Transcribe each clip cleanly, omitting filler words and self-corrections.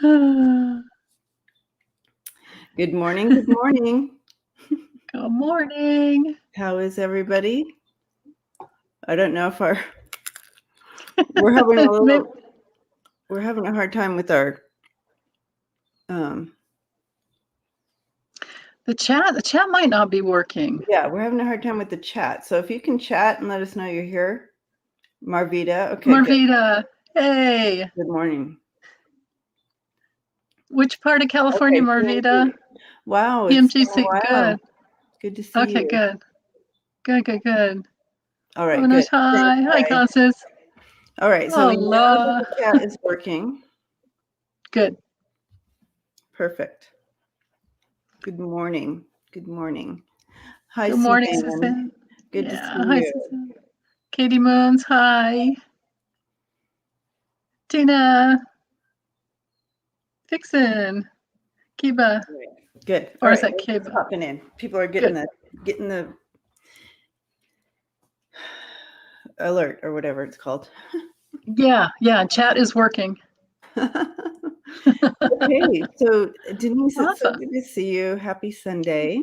Good morning. Good morning. Good morning. How is everybody? I don't know if we're having a hard time with our the chat might not be working. Yeah, we're having a hard time with the chat. So if you can chat and let us know you're here. Marvita. Okay. Marvita, good. Hey. Good morning. Which part of California, okay, Marvita? Wow. PMGC. Good. Good to see you. Okay, good. Good. All right. Oh, nice. Hi. Hi, Constance. All right. So we know that the chat is working. Good. Perfect. Good morning. Good morning. Hi, good morning, Susan. Good to see you. Hi, Susan. Katie Moons. Hi. Tina. Vixen. Kiba. Good. Or is that Kiba? Popping in. People are getting the alert or whatever it's called. Yeah. Chat is working. Okay, so Denise, awesome. It's so good to see you. Happy Sunday.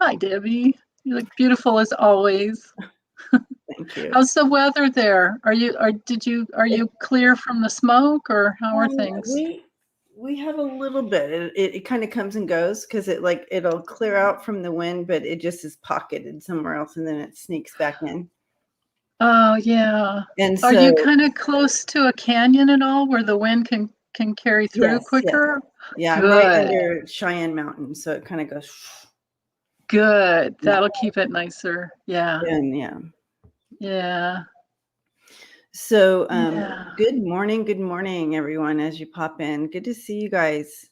Hi, Debbie. You look beautiful as always. Thank you. How's the weather there? Are you clear from the smoke, or how are things? We have a little bit. It kind of comes and goes because it'll clear out from the wind, but it just is pocketed somewhere else, and then it sneaks back in. Oh yeah. And so, are you kind of close to a canyon at all where the wind can carry through quicker? Yeah, I'm right under Cheyenne Mountain, so it kind of goes. Good. That'll keep it nicer. Yeah. Yeah. So, good morning, everyone, as you pop in. Good to see you guys.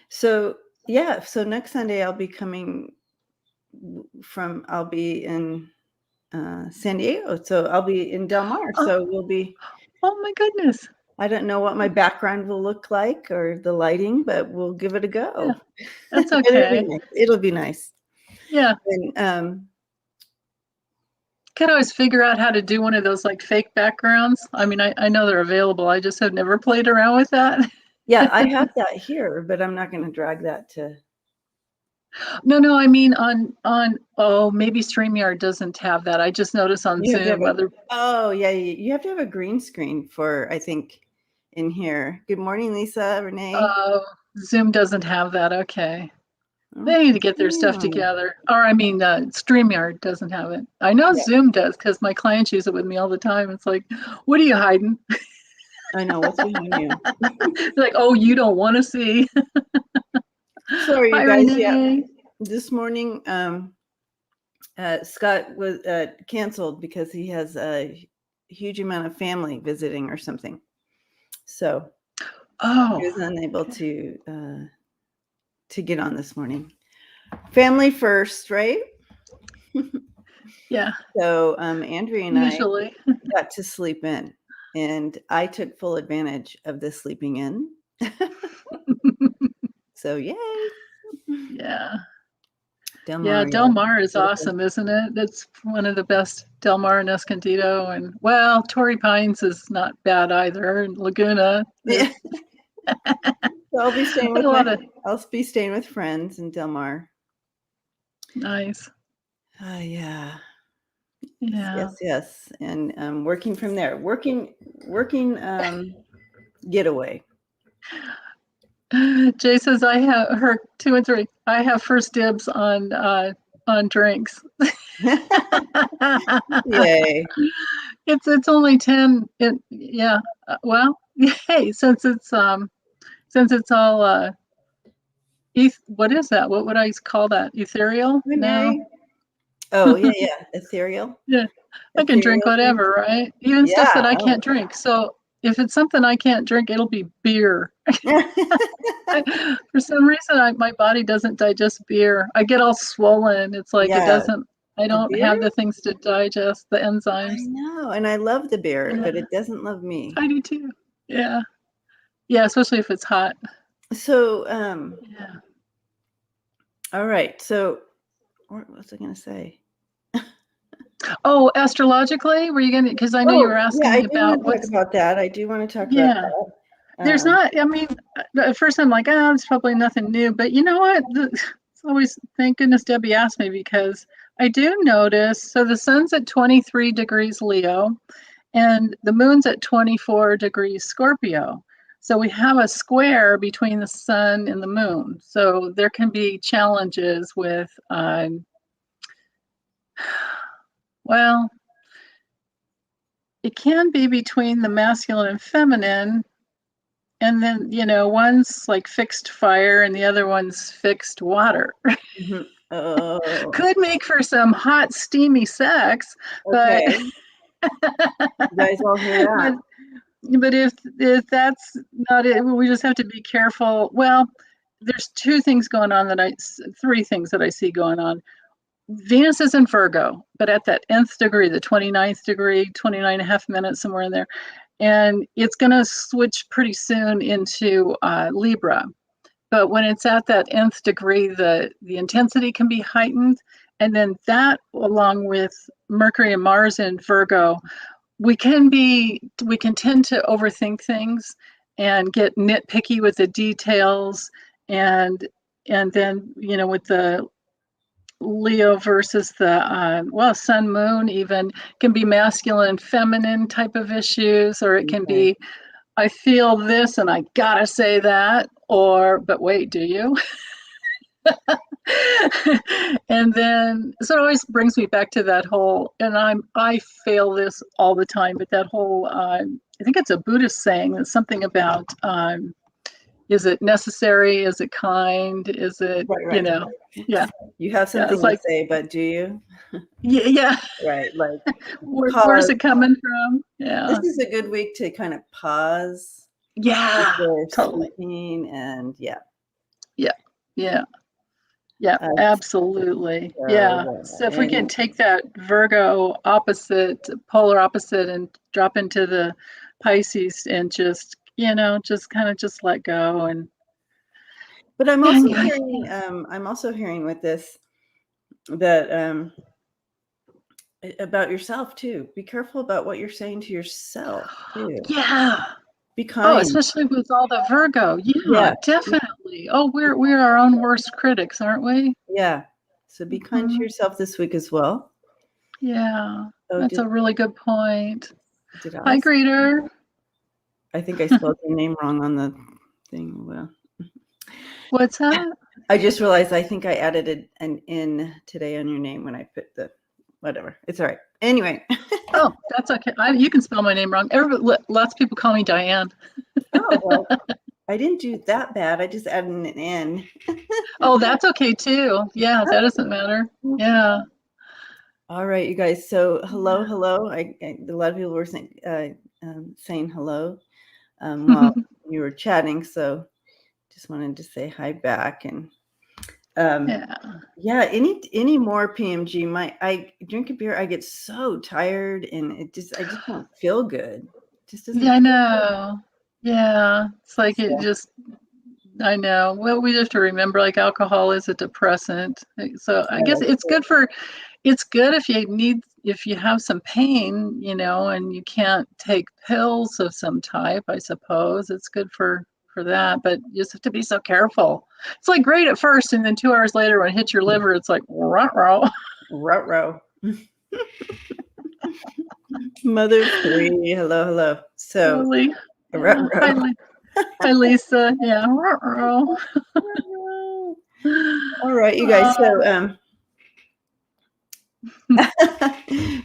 So next Sunday I'll be coming I'll be in San Diego. So I'll be in Del Mar. So we'll be. Oh my goodness. I don't know what my background will look like or the lighting, but we'll give it a go. Yeah, that's okay. It'll be nice. Yeah. And could always figure out how to do one of those like fake backgrounds. I mean, I know they're available. I just have never played around with that. Yeah, I have that here, but I'm not going to drag that to. No, I mean on maybe StreamYard doesn't have that. I just noticed on Zoom. Oh yeah, you have to have a green screen for, I think, in here. Good morning, Lisa, Renee. Zoom doesn't have that. Okay. They need to get their stuff together. Or I mean, StreamYard doesn't have it. I know Zoom does because my clients use it with me all the time. It's like, what are you hiding? I know, what's behind you? Like, oh, you don't want to see. Sorry, you guys. Renee. Yeah, this morning, Scott was canceled because he has a huge amount of family visiting or something. So he was unable to get on this morning. Family first, right? Yeah. So Andrea and I got to sleep in, and I took full advantage of the sleeping in. So yay! Yeah. Del Mar is awesome, isn't it? That's one of the best. Del Mar and Escondido, and Torrey Pines is not bad either. And Laguna. Yeah. So I'll be staying with friends in Del Mar. Nice. Yeah. Yes. And working from there. Working getaway. Jay says I have her 2 and 3. I have first dibs on drinks. Yay! It's only 10. Well, hey, since it's all what is that? What would I call that? Ethereal? No. Oh yeah, ethereal. Yeah, I can drink whatever, right? Even stuff that I can't drink. So if it's something I can't drink, it'll be beer. For some reason, my body doesn't digest beer. I get all swollen. It's like it doesn't. I don't have the things to digest the enzymes. I know, and I love the beer, but it doesn't love me. I do too. Yeah, especially if it's hot. So, all right. So, what was I going to say? Oh, astrologically, were you gonna? Because I know you were Yeah, asking I me do about want to talk about that. I do want to talk about Yeah. that. There's not. I mean, at first I'm like, oh, it's probably nothing new. But you know what? It's always thank goodness Debbie asked me because I do notice. So the sun's at 23 degrees Leo, and the moon's at 24 degrees Scorpio. So we have a square between the sun and the moon. So there can be challenges with, well, it can be between the masculine and feminine. And then, one's like fixed fire and the other one's fixed water. Mhm. Oh, Could make for some hot, steamy sex, but okay. You guys all hear but that? but if that's not it, we just have to be careful. Well, there's three things that I see going on. Venus is in Virgo, but at that nth degree, the 29th degree, 29 and a half minutes, somewhere in there. And it's going to switch pretty soon into Libra. But when it's at that nth degree, the intensity can be heightened. And then that, along with Mercury and Mars in Virgo, we can tend to overthink things and get nitpicky with the details. And then, with the Leo versus the sun moon even can be masculine and feminine type of issues, or it can Okay. be I feel this and I gotta say that, or but wait, do you? And then so it always brings me back to that whole, and I fail this all the time, but that whole I think it's a Buddhist saying that's something about is it necessary? Is it kind? Is it, Right. yeah. You have Yeah, something it's to like, say, but do you? yeah. Right. Like Where's pause. it coming from? This Yeah. is a good week to kind of pause Yeah, before totally. speaking, and yeah. Yeah. Yeah. Yeah, Uh, absolutely. so, Yeah. So if we can and take that Virgo opposite, polar opposite, and drop into the Pisces and just kind of just let go but and I'm also hearing with this that about yourself too. Be careful about what you're saying to yourself too. yeah. Be Oh, kind. especially with all the Virgo. Yeah, Yeah. definitely. Oh, we're our own worst critics, aren't we? Yeah. So be kind to Mhm. yourself this week as well. Yeah, Oh, that's a really good point. did Hi, I? Greeter. I think I spelled your name wrong on the thing. Well, What's that? I just realized I think I added an N today on your name when I put the whatever. It's all right. Anyway. Oh, that's okay. You can spell my name wrong. Lots of people call me Diane. Oh, well, I didn't do that bad. I just added an N. Oh, that's okay too. Yeah, that doesn't matter. Yeah. All right, you guys. So hello. A lot of people were saying hello while you were chatting. So just wanted to say hi back. And yeah, any more PMG? I drink a beer, I get so tired, and I just don't feel good. It just doesn't. Yeah, I know. Yeah. It's like it So, just, I know. Well, we have to remember like alcohol is a depressant. So I guess it's good if you have some pain, and you can't take pills of some type, I suppose. It's good for that, but you just have to be so careful. It's like great at first, and then 2 hours later when it hits your liver, it's like ruh-roh. ruh-roh. Mother three, hello. So Totally. Yeah. ruh-roh. Hi, Lisa. Yeah. Ruh-roh. All right, you guys. So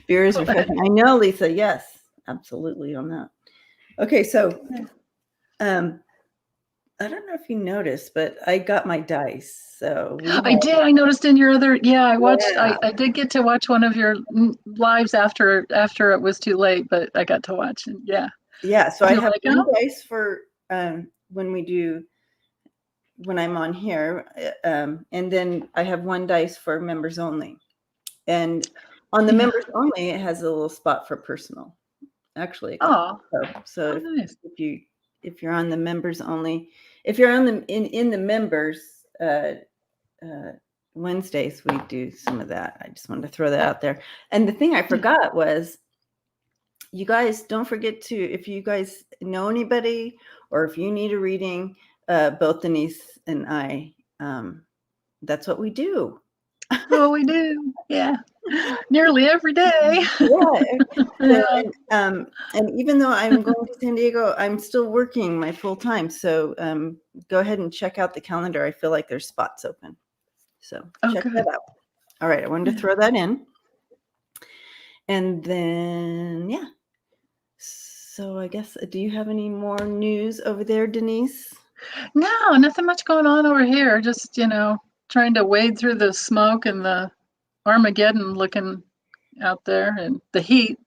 beer is refreshing. I know, Lisa. Yes, absolutely on that. Okay, so I don't know if you noticed, but I got my dice. So I did. I noticed in your other. Yeah, I watched. yeah. I did get to watch one of your lives after it was too late, but I got to watch. And yeah. Yeah. So Do I you have like one them? dice for when I'm on here, and then I have one dice for members only. And on the members only, it has a little spot for personal. Actually, Oh, so nice. if you're on the members only, if you're on the in the members Wednesdays we do some of that. I just wanted to throw that out there. And the thing I forgot was, you guys don't forget to, if you guys know anybody or if you need a reading, both Denise and I, that's what we do. Oh, we do. Yeah. Nearly every day. Yeah. So, and even though I'm going to San Diego, I'm still working my full time. So go ahead and check out the calendar. I feel like there's spots open. So check that out. All right. I wanted to throw that in. And then, yeah. So I guess, do you have any more news over there, Denise? No, nothing much going on over here. Just, trying to wade through the smoke and the Armageddon looking out there and the heat.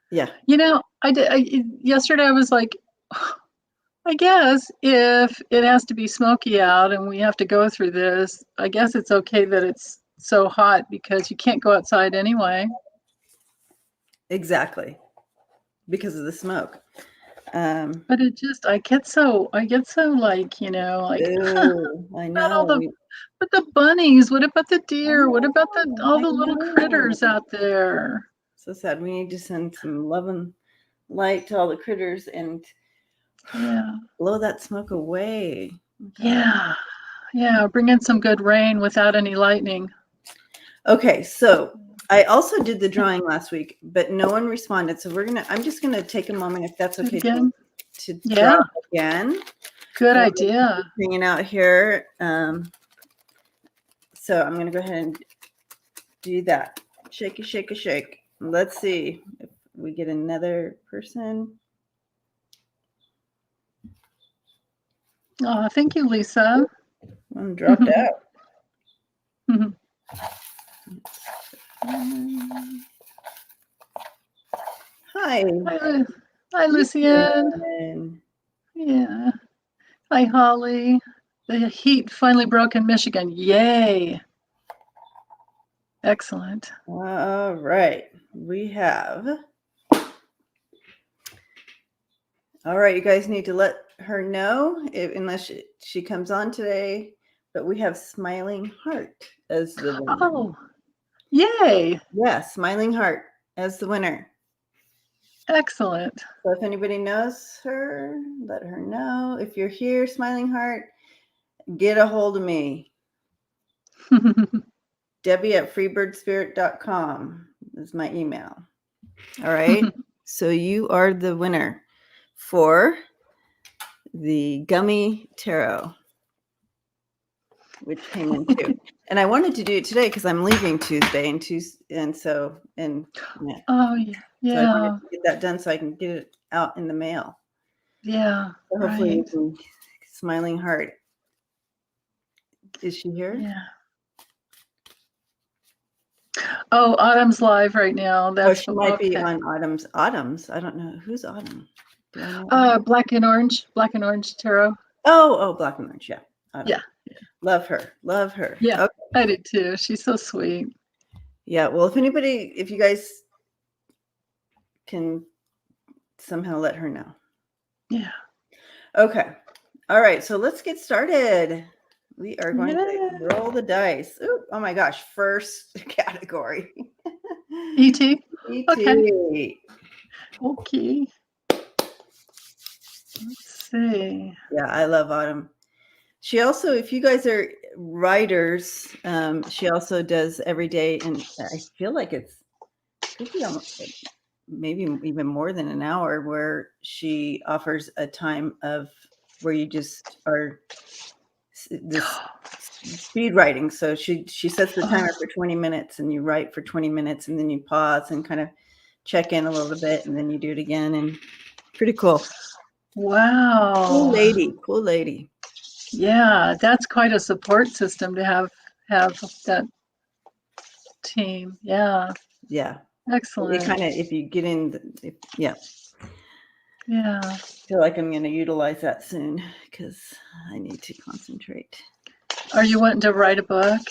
Yeah. Yesterday I was like, I guess if it has to be smoky out and we have to go through this, I guess it's okay that it's so hot because you can't go outside anyway. Exactly. Because of the smoke. But I get so like, ooh, I know. But the bunnies, what about the deer? What about all the little critters out there? So sad. We need to send some love and light to all the critters and blow that smoke away. Okay. Yeah. Bring in some good rain without any lightning. Okay, so I also did the drawing last week, but no one responded. So I'm just gonna take a moment, if that's okay, to draw again. Good idea. Hanging out here. So I'm gonna go ahead and do that. Shake a shake a shake. Let's see if we get another person. Oh, thank you, Lisa. One dropped out. Hi. Hi, Lucian. Yeah. Hi, Holly. The heat finally broke in Michigan. Yay. Excellent. All right. We have. All right. You guys need to let her know unless she comes on today. But we have Smiling Heart as the winner. Oh, yay. Yeah, Smiling Heart as the winner. Excellent. So if anybody knows her, let her know. If you're here, Smiling Heart, get a hold of me. Debbie@freebirdspirit.com is my email. All right. So you are the winner for the Gummy Tarot, which came in too. And I wanted to do it today because I'm leaving Tuesday yeah. Oh yeah. So I wanted to get that done so I can get it out in the mail. Yeah. So hopefully, Smiling Heart. Is she here? Yeah. Oh, Autumn's live right now. She might be on Autumn's. I don't know who's Autumn. Black and Orange Tarot. Oh, Black and Orange. Yeah. Autumn. Yeah. Love her. Yeah, okay. I did too. She's so sweet. Yeah. Well, if you guys can somehow let her know. Yeah. Okay. All right. So let's get started. We are going to roll the dice. Ooh, oh my gosh. First category. E.T. E.T. Okay. Let's see. Yeah, I love Autumn. She also, if you guys are writers, she also does every day, and I feel like it could be almost maybe even more than an hour, where she offers a time where you just are this speed writing. So she sets the timer for 20 minutes, and you write for 20 minutes, and then you pause and kind of check in a little bit, and then you do it again, and pretty cool. Wow. Cool lady. Yeah, that's quite a support system to have that team. Yeah. Yeah. Excellent. It kind of, if you get in, yeah. Yeah. I feel like I'm going to utilize that soon because I need to concentrate. Are you wanting to write a book?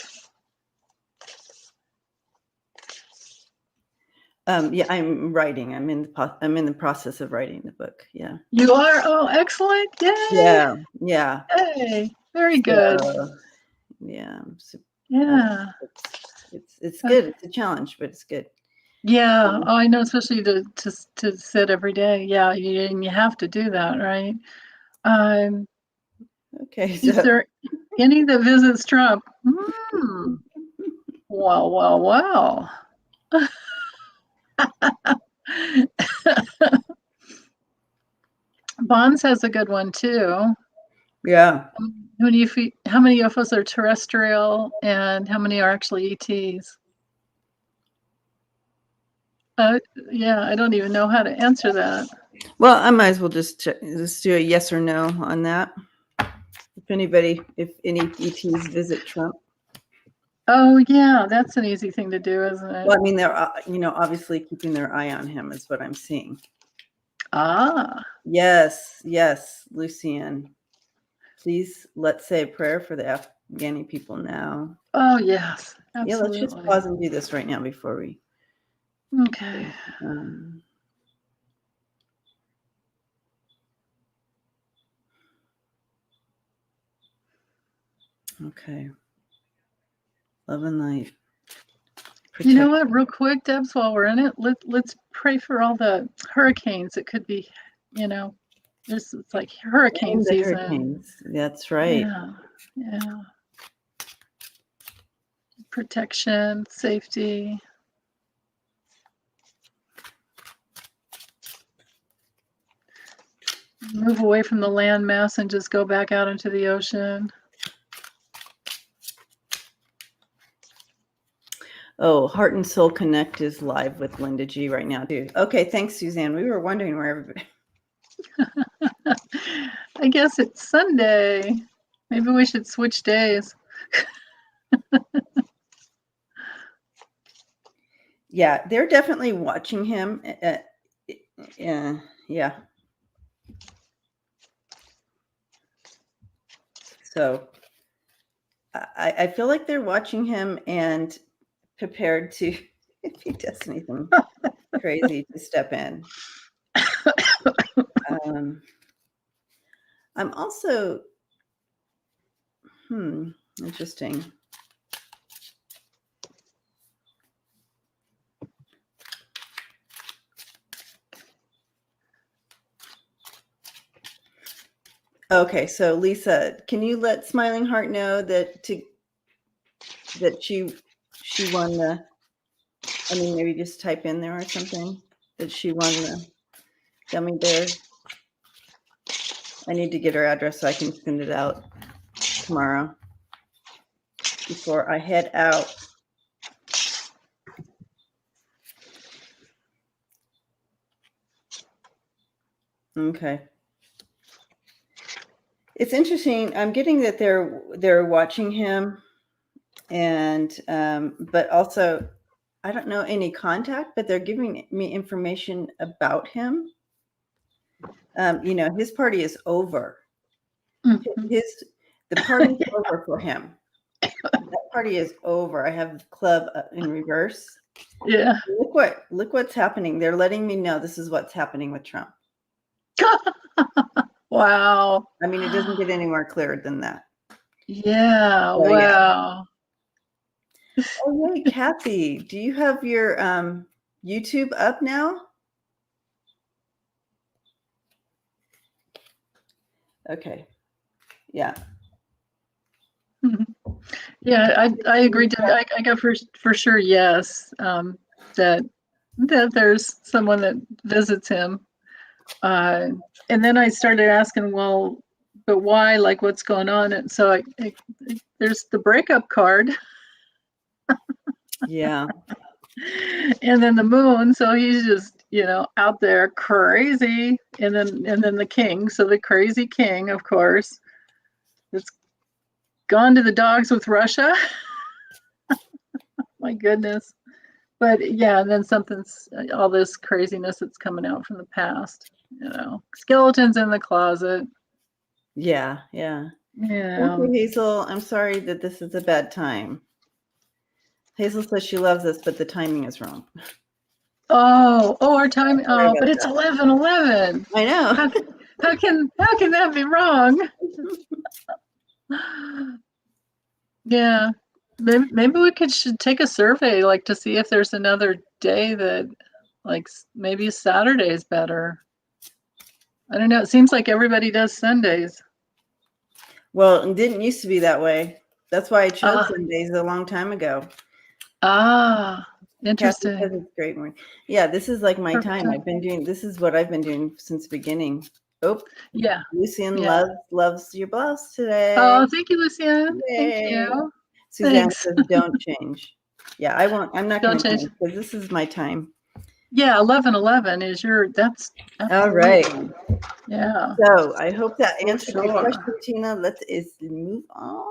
Yeah, I'm writing. I'm in the process of writing the book. Yeah. You are? Oh, excellent. Yay. Yeah. Hey, very good. Yeah. Yeah. It's good. It's a challenge, but it's good. Yeah. Oh, I know, especially to sit every day. Yeah, and you have to do that, right? Okay. Is there any that visits Trump? Well. Bonds has a good one too. Yeah. How many UFOs are terrestrial and how many are actually ETs? Yeah, I don't even know how to answer that. Well, I might as well just do a yes or no on that. If any ETs visit Trump. Oh yeah, that's an easy thing to do, isn't it? Well, I mean, they're obviously keeping their eye on him is what I'm seeing. Ah. Yes, Lucienne. Please, let's say a prayer for the Afghani people now. Oh yes, absolutely. Yeah, let's just pause and do this right now before we. Okay. Okay. Love and light. You know what? Real quick, Debs, while we're in it, let's pray for all the hurricanes. It could be, it's like hurricane season. Hurricanes. That's right. Yeah. Protection, safety. Move away from the land mass and just go back out into the ocean. Oh, Heart and Soul Connect is live with Linda G right now too. Okay, thanks, Suzanne. We were wondering where everybody. I guess it's Sunday. Maybe we should switch days. Yeah, they're definitely watching him. Yeah. So I feel like they're watching him and prepared to, if he does anything crazy, to step in. I'm also, interesting. Okay, so Lisa, can you let Smiling Heart know that she won the, maybe just type in there or something that she won the gummy bear. I need to get her address so I can send it out tomorrow before I head out. Okay. It's interesting. I'm getting that they're watching him, and but also I don't know any contact, but they're giving me information about him. His party is over. Mm-hmm. The party is over for him. That party is over. I have the club in reverse. Yeah. Look what's happening. They're letting me know this is what's happening with Trump. Wow. It doesn't get any more clear than that. Yeah. So, wow. Yeah. Oh, wait, Kathy, do you have your YouTube up now? Okay. Yeah. Yeah, I agree. I go for sure. Yes, that there's someone that visits him, and then I started asking, well, but why? Like, what's going on? And so there's the breakup card. Yeah. And then the moon. So he's just out there crazy, and then the king. So the crazy king, of course, it's gone to the dogs with Russia. My goodness. But yeah, and then all this craziness that's coming out from the past, skeletons in the closet. Yeah. Thank you, Hazel. I'm sorry that this is a bad time. Hazel says she loves us, but the timing is wrong. Oh, our timing. Oh, but it's 11:11. I know. How can that be wrong? Yeah. Maybe we should take a survey, like, to see if there's another day that, like, maybe Saturday is better. I don't know. It seems like everybody does Sundays. Well, it didn't used to be that way. That's why I chose Sundays a long time ago. Interesting. It's great morning. Yeah, this is like my time. This is what I've been doing since the beginning. Oh, yeah. Lucian loves your blouse today. Oh, thank you, Lucian. Thank you. Suzanne says don't change. Yeah, I won't. I'm not going to change because this is my time. Yeah, 11:11 is that's all right. Yeah. So I hope that answered your question, Tina. Let's move on.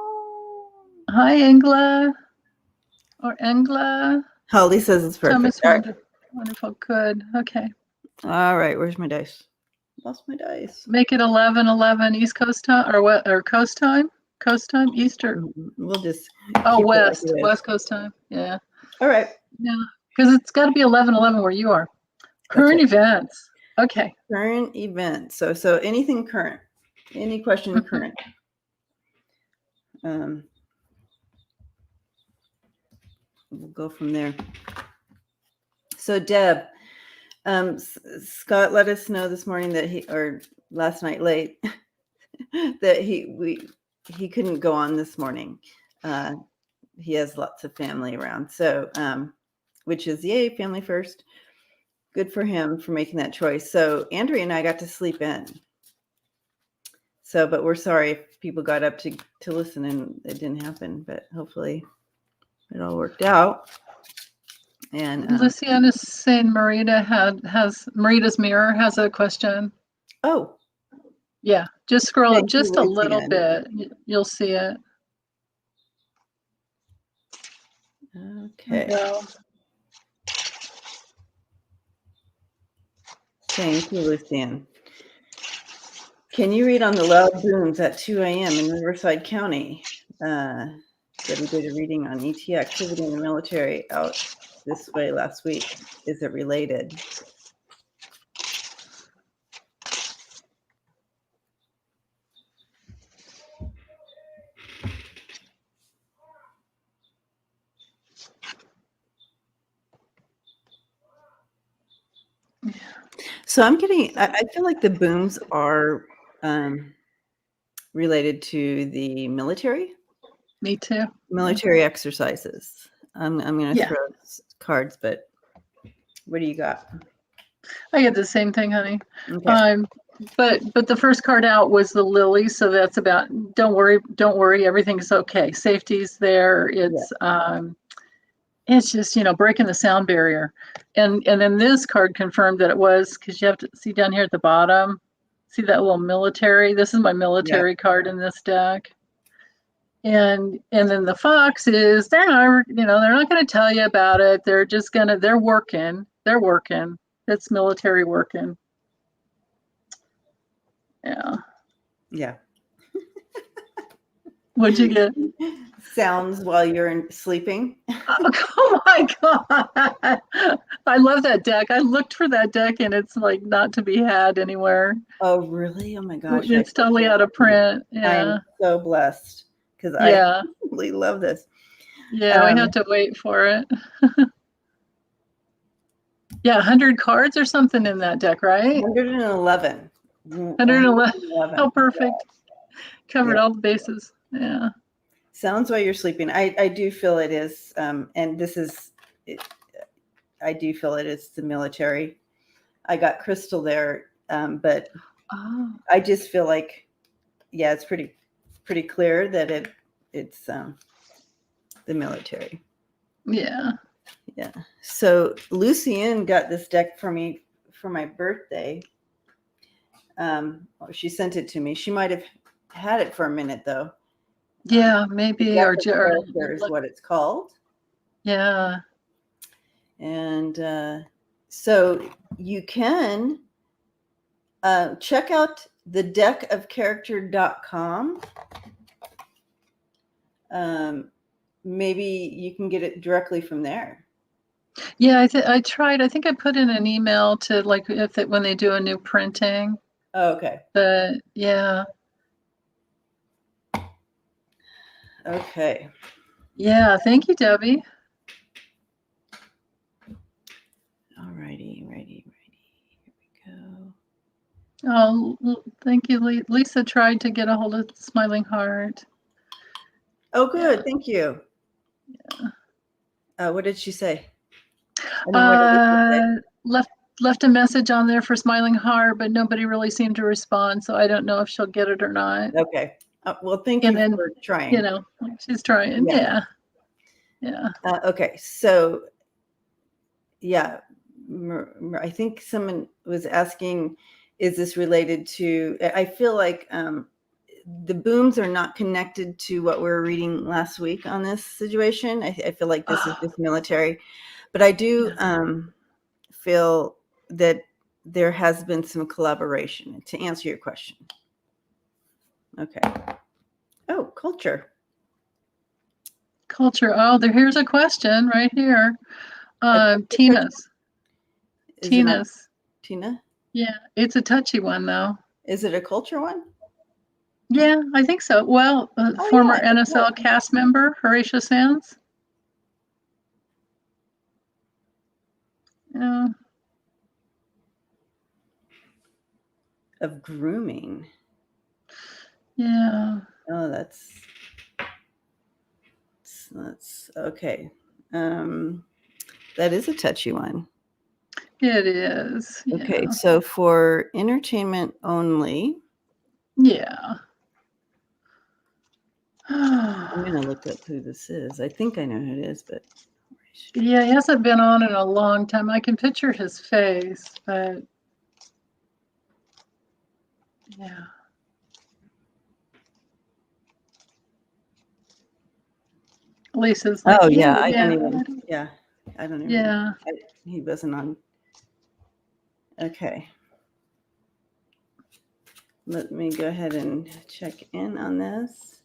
Hi, Engla. Or Engla. Holly says it's perfect. Wonderful. Good. Okay. All right. Where's my dice? Lost my dice. Make it 11:11 East Coast time, or what? Or Coast time? Coast time, Eastern. We'll just. West Coast time. Yeah. All right. Yeah, because it's got to be 11:11 where you are. Current events. Okay. Current events. So anything current. Any question current. We'll go from there. So Deb, Scott let us know this morning that last night late, that he couldn't go on this morning. He has lots of family around. So, which is yay, family first. Good for him for making that choice. So Andrea and I got to sleep in. So, but we're sorry if people got up to listen and it didn't happen, but hopefully it all worked out. And Luciana is saying Marita's mirror has a question. Oh. Yeah, just scroll up just a little bit. You'll see it. Okay. Thank you, Lucian. Can you read on the loud booms at 2 a.m. in Riverside County? That we did a reading on ET activity in the military out this way last week. Is it related? So I feel like the booms are related to the military. Me too. Military exercises. I'm going to throw cards, but what do you got? I get the same thing, honey. Okay. But the first card out was the lily, so that's about don't worry, everything's okay. Safety's there. It's just, breaking the sound barrier. And then this card confirmed that it was, because you have to see down here at the bottom, see that little military? This is my military card in this deck. And then the fox is, they're not going to tell you about it. They're just they're working. It's military working. Yeah. Yeah. What'd you get? Sounds while you're sleeping. Oh my God. I love that deck. I looked for that deck and it's like not to be had anywhere. Oh, really? Oh my gosh. It's totally out of print. Yeah. I'm so blessed because I really love this. Yeah, we had to wait for it. Yeah, 100 cards or something in that deck, right? 111. 111. Oh, perfect. Covered all the bases. Yeah. Sounds while you're sleeping. I do feel it is, and this is, I do feel it is the military. I got crystal there, but I just feel like, it's pretty clear that it's the military. Yeah. Yeah. So Lucienne got this deck for me for my birthday. She sent it to me. She might have had it for a minute though. Yeah, maybe. Or is what it's called. Yeah. And so you can check out the deckofcharacter.com. Maybe you can get it directly from there. Yeah, I tried. I think I put in an email to when they do a new printing. Oh, okay. But yeah. Okay. Yeah, thank you, Debbie. All righty. Here we go. Oh, thank you. Lisa tried to get a hold of Smiling Heart. Oh, good. Yeah. Thank you. Yeah. What did she say? Left a message on there for Smiling Heart, but nobody really seemed to respond, so I don't know if she'll get it or not. Okay. Well, thank you for trying. You know, she's trying. Yeah. Okay. So, yeah, I think someone was asking, is this related to, I feel like the booms are not connected to what we were reading last week on this situation. I feel like this is just military, but I do feel that there has been some collaboration, to answer your question. Okay. Oh, culture. Oh, here's a question right here. Tina's. Tina? Yeah, it's a touchy one though. Is it a culture one? Yeah, I think so. Well, former NSL cast member Horatio Sands. Yeah. Of grooming. Yeah. Oh, that's okay. That is a touchy one. It is. Okay, so for entertainment only. Yeah. I'm gonna look up who this is. I think I know who it is, but yeah, he hasn't been on in a long time. I can picture his face, but yeah. Lisa's like, I don't even. Yeah, I don't even. Yeah. He wasn't on. Okay. Let me go ahead and check in on this.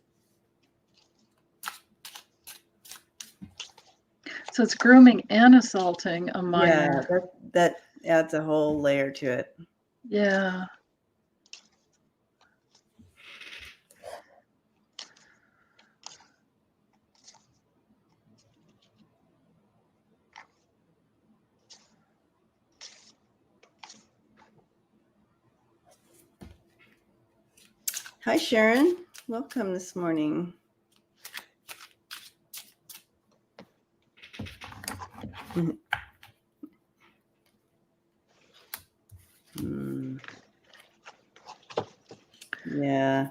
So it's grooming and assaulting a minor. Yeah, that adds a whole layer to it. Yeah. Hi, Sharon. Welcome this morning. Yeah.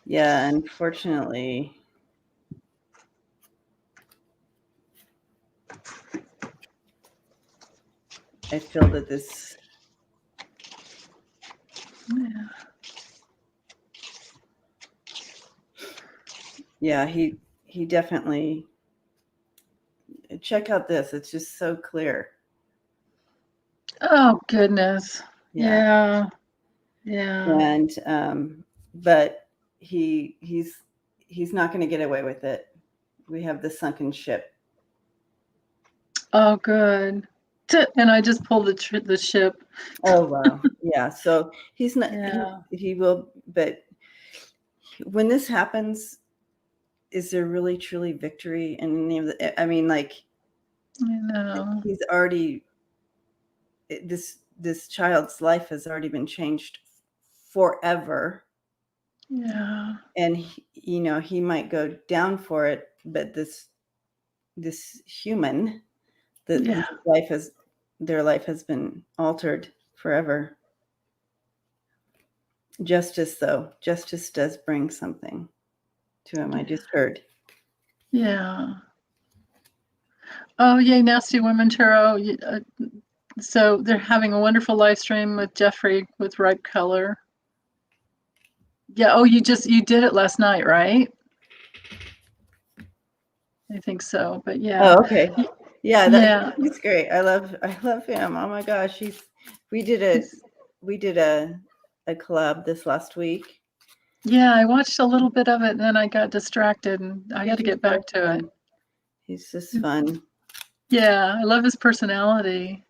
Yeah, unfortunately. I feel that this. Yeah, he definitely. Check out this. It's just so clear. Oh goodness. Yeah. And but he's not going to get away with it. We have the sunken ship. Oh, good. And I just pulled the ship. Oh wow. Yeah. So he's not. Yeah. He will. But when this happens, is there really truly victory in any of the? I mean, like. I know. He's already. This child's life has already been changed forever. Yeah. And he might go down for it, but this human, their life has been altered forever. Justice does bring something to him. I just heard. Yeah. Oh, yay, Nasty Women Tarot. So they're having a wonderful live stream with Jeffrey with Ripe Color. Yeah. Oh, you did it last night, right? I think so, but yeah. Oh, okay. Yeah, he's great. I love him. Oh my gosh, we did a collab this last week. Yeah, I watched a little bit of it and then I got distracted and I got to get back to it. He's just fun. Yeah, I love his personality.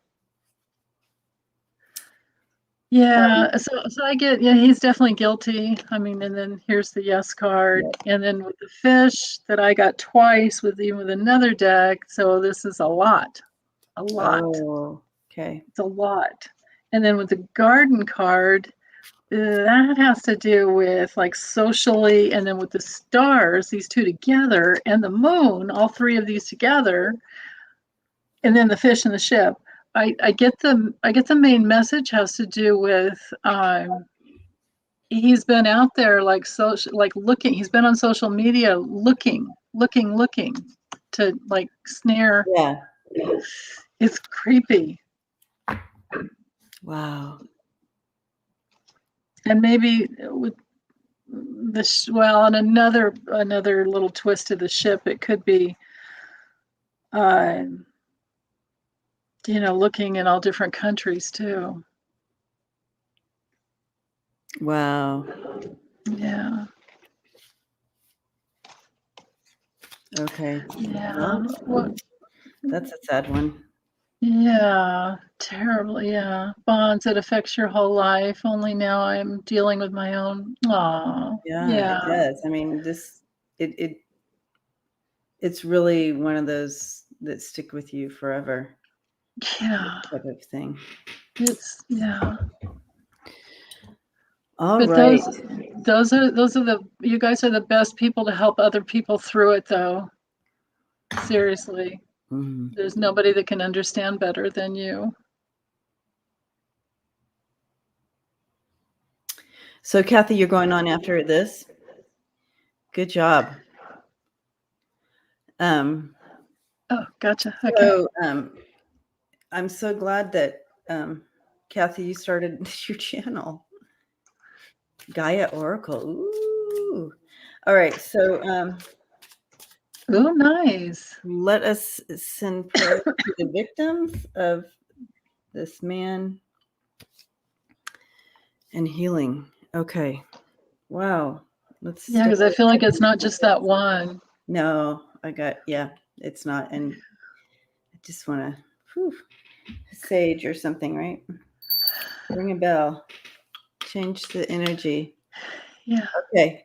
Yeah, so I get, yeah, he's definitely guilty. I mean, and then here's the yes card, Yeah. and then with the fish that I got twice with even with another deck. So this is a lot. Oh, okay. It's a lot. And then with the garden card, that has to do with like socially, and then with the stars, these two together, and the moon, all three of these together, and then the fish and the ship. I get the main message has to do with he's been out there like looking. He's been on social media looking to like snare. Yeah. It's creepy. Wow. And maybe with this, well, and another little twist to the ship, it could be looking in all different countries too. Wow. Yeah. Okay. Yeah. Well, that's a sad one. Yeah. Terribly. Yeah. Bonds that affects your whole life. Only now I'm dealing with my own. Aw. Yeah, it does. I mean, it's really one of those that stick with you forever. Yeah. Type of thing. It's All but right. those are you guys are the best people to help other people through it, though. Seriously. Mm-hmm. There's nobody that can understand better than you. So, Kathy, you're going on after this. Good job. Oh, gotcha. Okay. So, I'm so glad that Kathy, you started your channel, Gaia Oracle. Ooh. All right. So, oh, nice. let us send prayers to the victims of this man and healing. Okay. Wow. Yeah, because I feel like it's not just that one. No, it's not. And I just want to sage or something, right? Ring a bell. Change the energy. Yeah. Okay.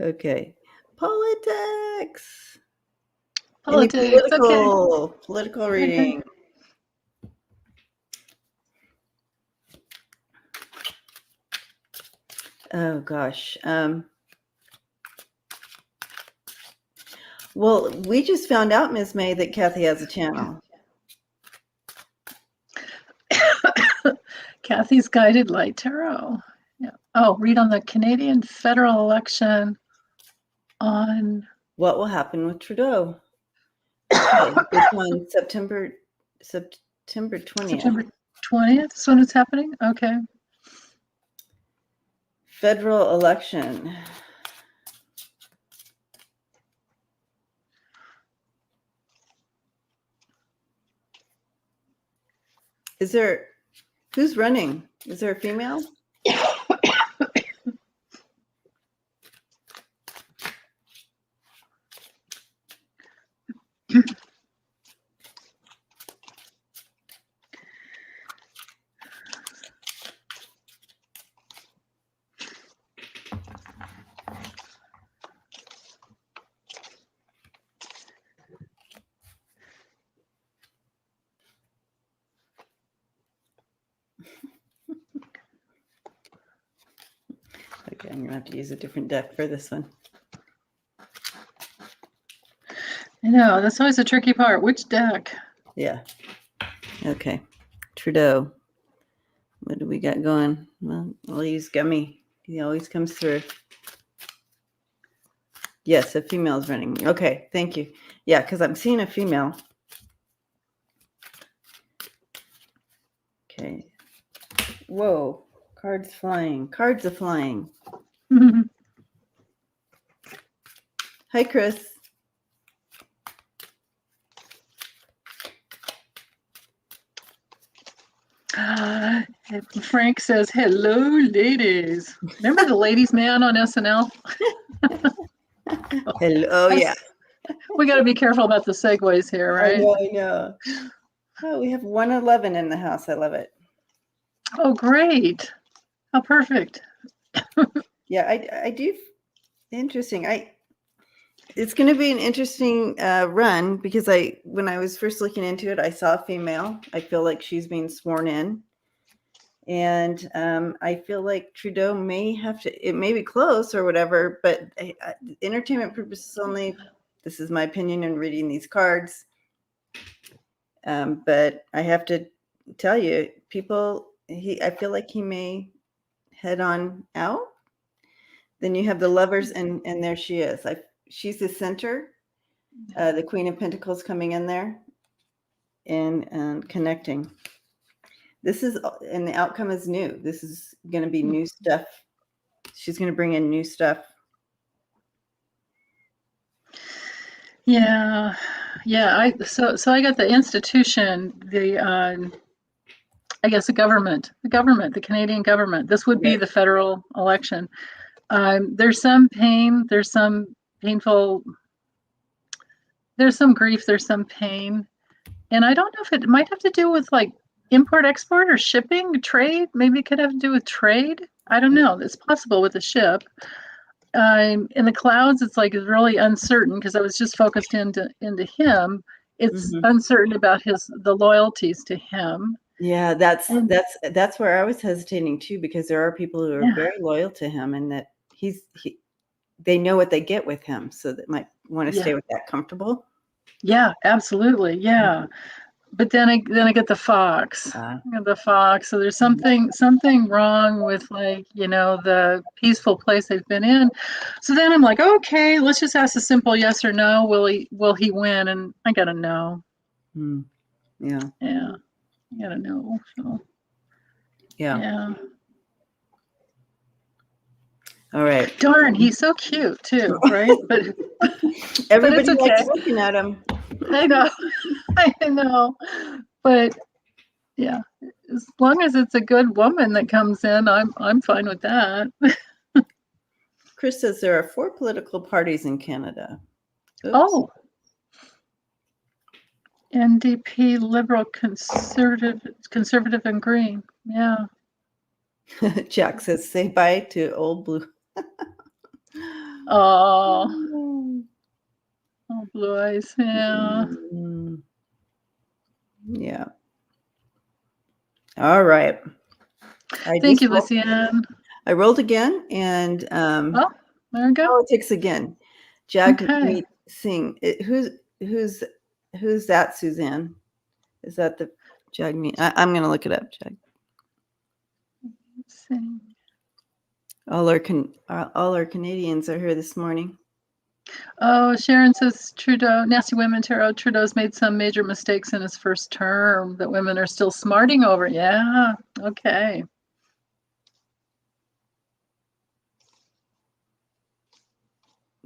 Okay. Politics. Political reading. Oh gosh. Well, we just found out, Ms. May, that Kathy has a channel. Kathy's Guided Light Tarot. Yeah. Oh, read on the Canadian federal election on what will happen with Trudeau. Okay, it's on September 20th. September 20th is when it's happening? Okay. Federal election. Who's running? Is there a female? Okay, I'm gonna have to use a different deck for this one. I know, that's always a tricky part. Which deck? Yeah. Okay. Trudeau. What do we got going? Well, we'll use Gummy. He always comes through. Yes, a female's running. Okay, thank you. Yeah, because I'm seeing a female. Okay. Whoa. Cards flying. Cards are flying. Hi, Chris. Frank says, hello, ladies. Remember the ladies' man on SNL? Hello. Oh, yeah. We got to be careful about the segues here, right? I know. Oh, we have 111 in the house. I love it. Oh, great. How perfect. Yeah, I do. Interesting. It's going to be an interesting run because when I was first looking into it, I saw a female. I feel like she's being sworn in. And I feel like Trudeau may have to, it may be close or whatever, but entertainment purposes only. This is my opinion in reading these cards. But I have to tell you, I feel like he may head on out. Then you have the Lovers, and there she is. She's the center, the Queen of Pentacles coming in there and connecting. And the outcome is new. This is going to be new stuff. She's going to bring in new stuff. Yeah. So I got the institution, I guess the government, the Canadian government. This would be the federal election. There's some pain. There's some painful. There's some grief. There's some pain, and I don't know if it might have to do with like import, export, or shipping, trade. Maybe it could have to do with trade. I don't know. It's possible with a ship. In the clouds, it's like it's really uncertain because I was just focused into him. It's uncertain about the loyalties to him. Yeah, that's where I was hesitating too, because there are people who are very loyal to him, and that they know what they get with him, so that might want to stay with that comfortable. Yeah, absolutely. Yeah. But then I get the fox. So there's something wrong with the peaceful place they've been in. So then I'm like, okay, let's just ask a simple yes or no. Will he win? And I gotta know. Yeah. I gotta know. So yeah. All right. Darn, he's so cute too, right? But everybody likes looking at him. I know. But yeah, as long as it's a good woman that comes in, I'm fine with that. Chris says there are 4 political parties in Canada. Oops. Oh. NDP, Liberal, Conservative, and Green. Yeah. Jack says, say bye to old blue. Oh, blue eyes. Yeah. Yeah. All right. Thank you, Lucianne. I rolled again, and there we go. Politics again. Jagmeet Singh. Who's that, Suzanne? Is that the Jagmeet? I'm going to look it up. Singh. All our Canadians are here this morning. Oh, Sharon says Trudeau, Nasty Women Tarot, Trudeau's made some major mistakes in his first term that women are still smarting over. Yeah. Okay.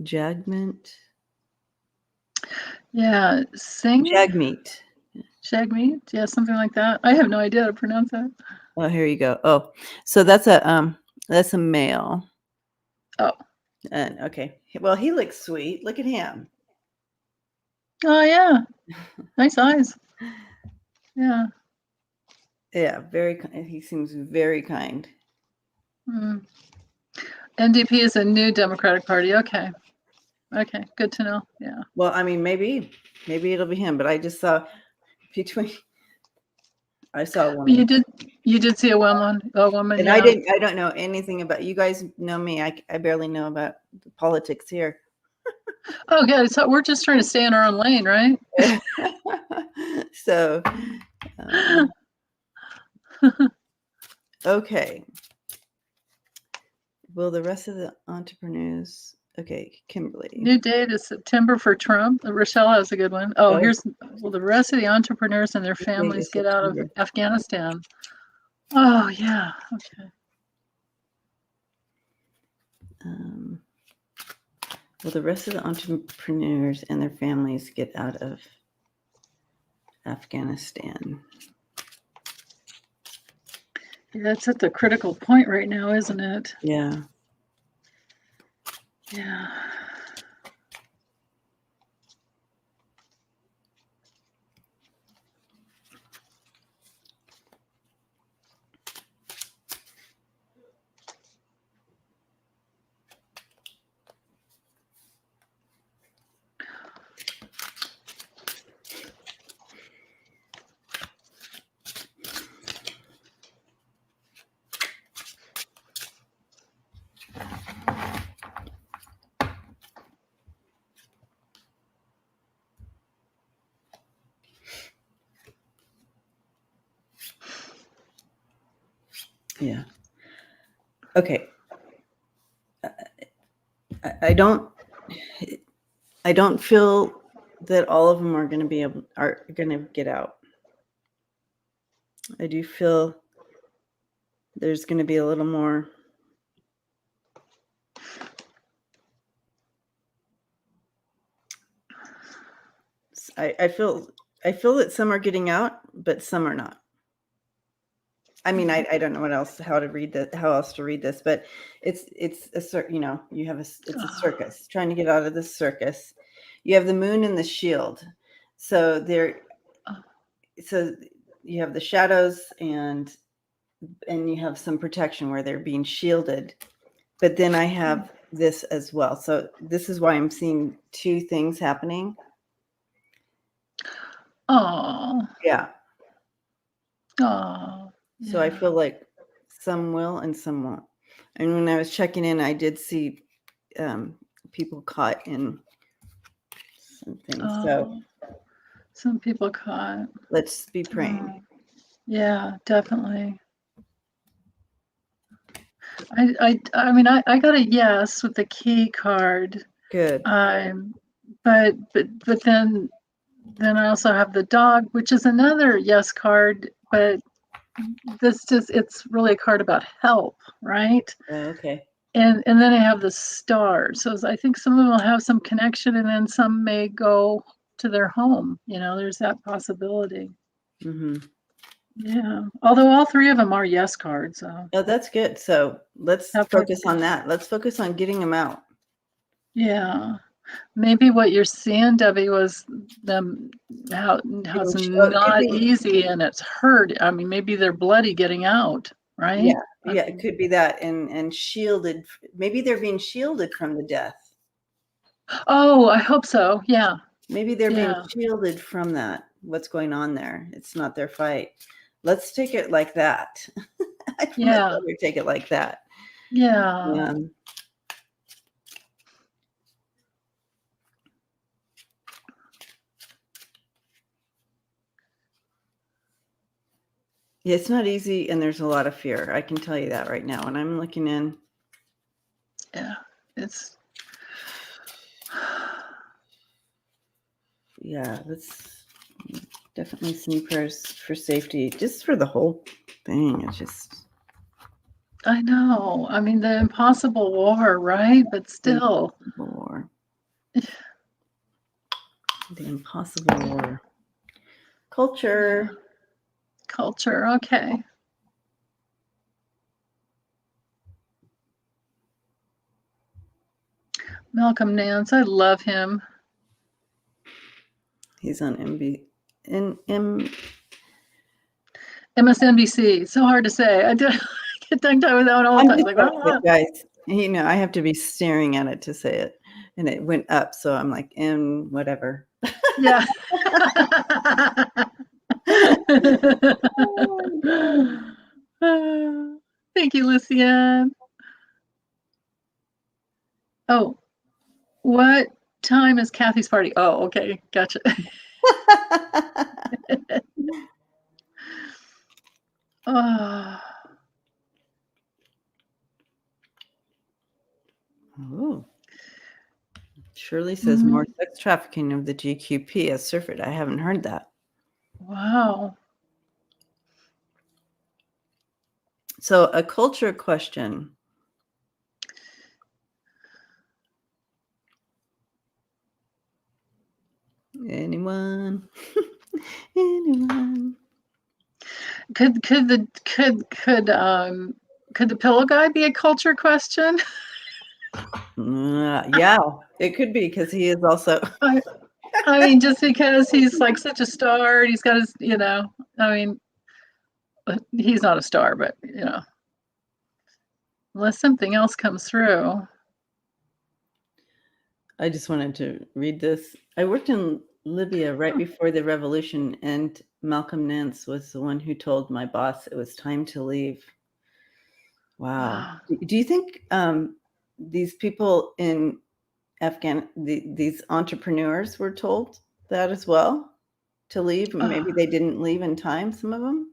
Jagmeet. Yeah. Singh. Jagmeet. Yeah, something like that. I have no idea how to pronounce that. Oh, here you go. Oh, so that's a male. Oh. And okay. Well, he looks sweet. Look at him. Oh yeah. Nice eyes. Yeah. Yeah, he seems very kind. NDP is a new Democratic Party. Okay, good to know. Yeah. Well, I mean, maybe it'll be him, but I just saw I saw a woman. You did see a woman. And yeah. I don't know anything about, you guys know me. I barely know about the politics here. Oh, yeah. So we're just trying to stay in our own lane, right? So, okay. Will the rest of the entrepreneurs? Okay, Kimberly. New date is September for Trump. Rochelle has a good one. Oh, will the rest of the entrepreneurs and their families get out of Afghanistan? Oh, yeah. Okay. Will the rest of the entrepreneurs and their families get out of Afghanistan? Yeah, that's at the critical point right now, isn't it? Yeah. Yeah. Yeah. Okay. I don't feel that all of them are going to get out. I do feel there's going to be a little more. I feel that some are getting out, but some are not. I mean, I don't know how else to read this, but it's a it's a circus, trying to get out of this circus. You have the moon and the shield. So you have the shadows and you have some protection where they're being shielded. But then I have this as well. So this is why I'm seeing two things happening. Oh. Yeah. Oh. So I feel like some will and some won't. And when I was checking in, I did see people caught in something. Oh. So Some people caught. Let's be praying. Oh. Yeah, definitely. I mean, I got a yes with the key card. Good. But then I also have the dog, which is another yes card, but it's really a card about help, right? Okay. And then I have the star. So I think some of them will have some connection, and then some may go to their home. There's that possibility. Mm-hmm. Yeah. Although all three of them are yes cards. Oh, that's good. So let's focus on that. Let's focus on getting them out. Yeah. Maybe what you're seeing, Debbie, was them how it's not easy and it's hurt. I mean, maybe they're bloody getting out, right? Yeah. Yeah, it could be that and shielded. Maybe they're being shielded from the death. Oh, I hope so. Yeah. Maybe they're being shielded from that. What's going on there? It's not their fight. Let's take it like that. Yeah. Take it like that. Yeah. Yeah, it's not easy, and there's a lot of fear. I can tell you that right now. And I'm looking in. Yeah, it's. Yeah, let's definitely some prayers for safety, just for the whole thing. It's just. I know. I mean, the impossible war, right? But still. War. The impossible war. Culture. Yeah. Culture. Okay. Malcolm Nance. I love him. He's on MSNBC. So hard to say. I get tongue-tied with that one all the time. Like, guys, I have to be staring at it to say it. And it went up. So I'm like, whatever. Yeah. Thank you, Lucian. Oh, what time is Kathy's party? Oh, okay. Gotcha. Oh. Shirley says more sex trafficking of the GQP as surfeit. I haven't heard that. Wow. So a culture question. Anyone? Anyone? Could the pillow guy be a culture question? Yeah, it could be because he is also. I mean, just because he's like such a star, he's got his, I mean, he's not a star, but unless something else comes through. I just wanted to read this. I worked in Libya right before the revolution, and Malcolm Nance was the one who told my boss it was time to leave. Wow. Do you think these people in these entrepreneurs were told that as well, to leave? Maybe they didn't leave in time, some of them?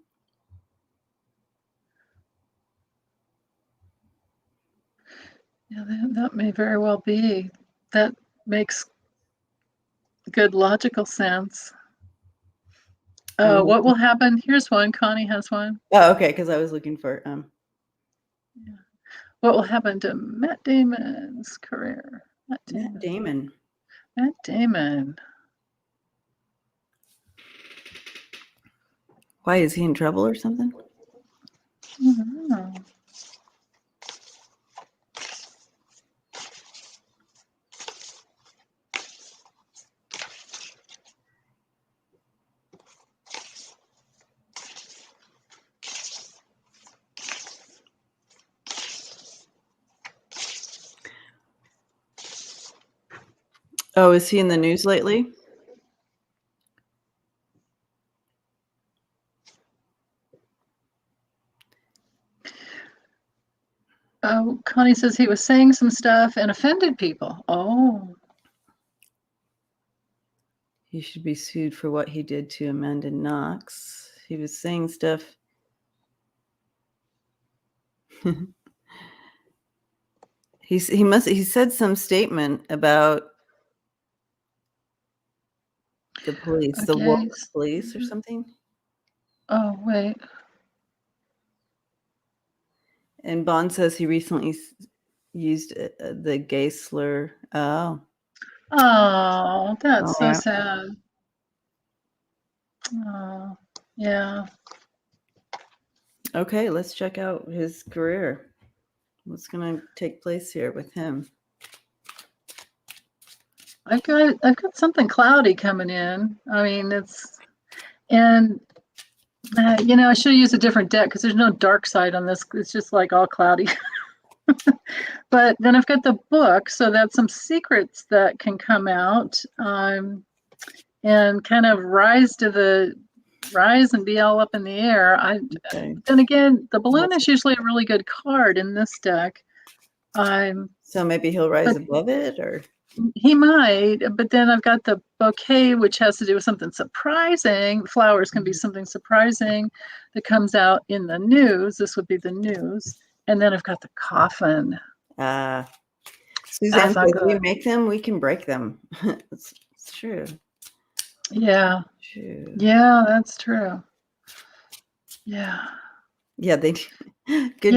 Yeah, that may very well be. That makes good logical sense. What will happen? Here's one. Connie has one. Oh, okay, because I was looking for Yeah. What will happen to Matt Damon's career? Matt Damon. Why, is he in trouble or something? I don't know. Oh, is he in the news lately? Oh, Connie says he was saying some stuff and offended people. Oh. He should be sued for what he did to Amanda Knox. He was saying stuff. He said some statement about the police, the woke police or something. Oh, wait. And Bond says he recently used the gay slur. Oh. Oh, that's so sad. Oh, yeah. Okay, let's check out his career. What's going to take place here with him? I've got something cloudy coming in. I mean, and I should use a different deck because there's no dark side on this. It's just like all cloudy. But then I've got the book, so that's some secrets that can come out and kind of rise and be all up in the air. Then again, the balloon is usually a really good card in this deck. So maybe he'll rise above it, or he might. But then I've got the bouquet, which has to do with something surprising. Flowers can be something surprising that comes out in the news. This would be the news. And then I've got the coffin. Suzanne says, we make them, we can break them. It's true. Yeah. True. Yeah, that's true. Yeah. Yeah, they good